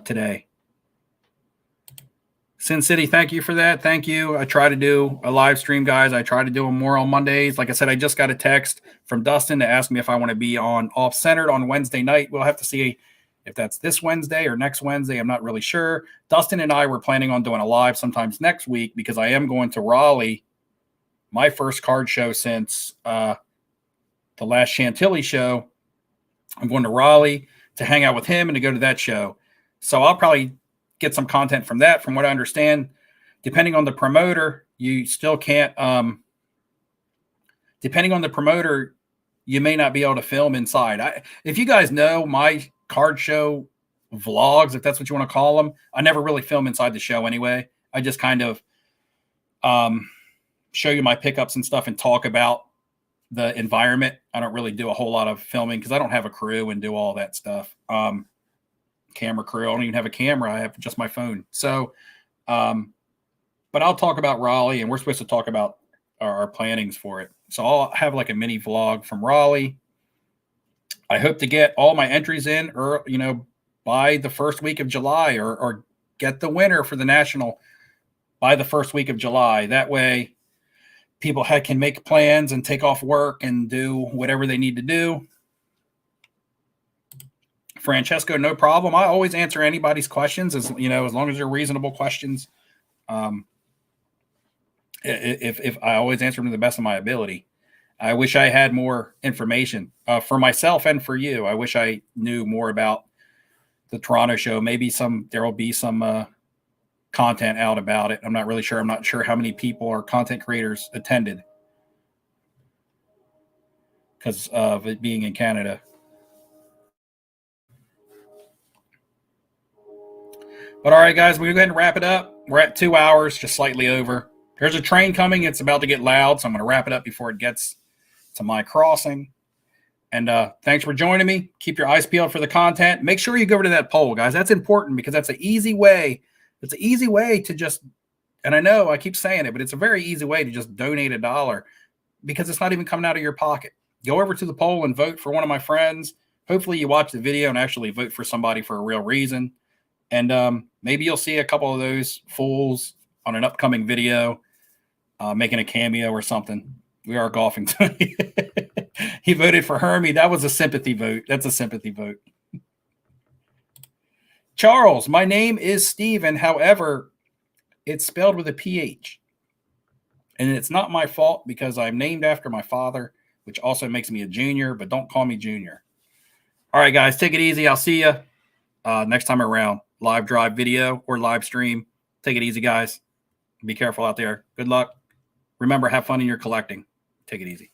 Speaker 1: today. Sin City, thank you for that. Thank you. I try to do a live stream, guys. I try to do them more on Mondays. Like I said, I just got a text from Dustin to ask me if I want to be on Off-Centered on Wednesday night. We'll have to see if that's this Wednesday or next Wednesday. I'm not really sure. Dustin and I were planning on doing a live sometimes next week because I am going to Raleigh, my first card show since the last Chantilly show. I'm going to Raleigh to hang out with him and to go to that show. So I'll probably get some content from that. From what I understand, depending on the promoter, you still can't, depending on the promoter, you may not be able to film inside. If you guys know my card show vlogs, if that's what you want to call them, I never really film inside the show anyway. I just kind of show you my pickups and stuff and talk about the environment. I don't really do a whole lot of filming because I don't have a crew and do all that stuff. Camera crew. I don't even have a camera. I have just my phone. So, but I'll talk about Raleigh, and we're supposed to talk about our plannings for it. So I'll have like a mini vlog from Raleigh. I hope to get all my entries in, or by the first week of July, or get the winner for the national by the first week of July. That way, people can make plans and take off work and do whatever they need to do. Francesco, no problem. I always answer anybody's questions as long as they're reasonable questions. If I always answer them to the best of my ability. I wish I had more information for myself and for you. I wish I knew more about the Toronto show. Maybe there will be some content out about it. I'm not really sure. I'm not sure how many people or content creators attended because of it being in Canada. But all right, guys, we're going to go ahead and wrap it up. We're at 2 hours, just slightly over. There's a train coming. It's about to get loud, so I'm going to wrap it up before it gets to my crossing. And thanks for joining me. Keep your eyes peeled for the content. Make sure you go over to that poll, guys. That's important because that's an easy way. It's an easy way to just, and I know I keep saying it, but it's a very easy way to just donate $1 because it's not even coming out of your pocket. Go over to the poll and vote for one of my friends. Hopefully you watch the video and actually vote for somebody for a real reason. And maybe you'll see a couple of those fools on an upcoming video making a cameo or something. We are golfing tonight. He voted for Hermie. That was a sympathy vote. That's a sympathy vote. Charles, my name is Steven. However, it's spelled with a PH. And it's not my fault because I'm named after my father, which also makes me a junior, but don't call me Junior. All right, guys, take it easy. I'll see you next time around. Live drive video or live stream. Take it easy, guys. Be careful out there. Good luck. Remember, have fun in your collecting. Take it easy.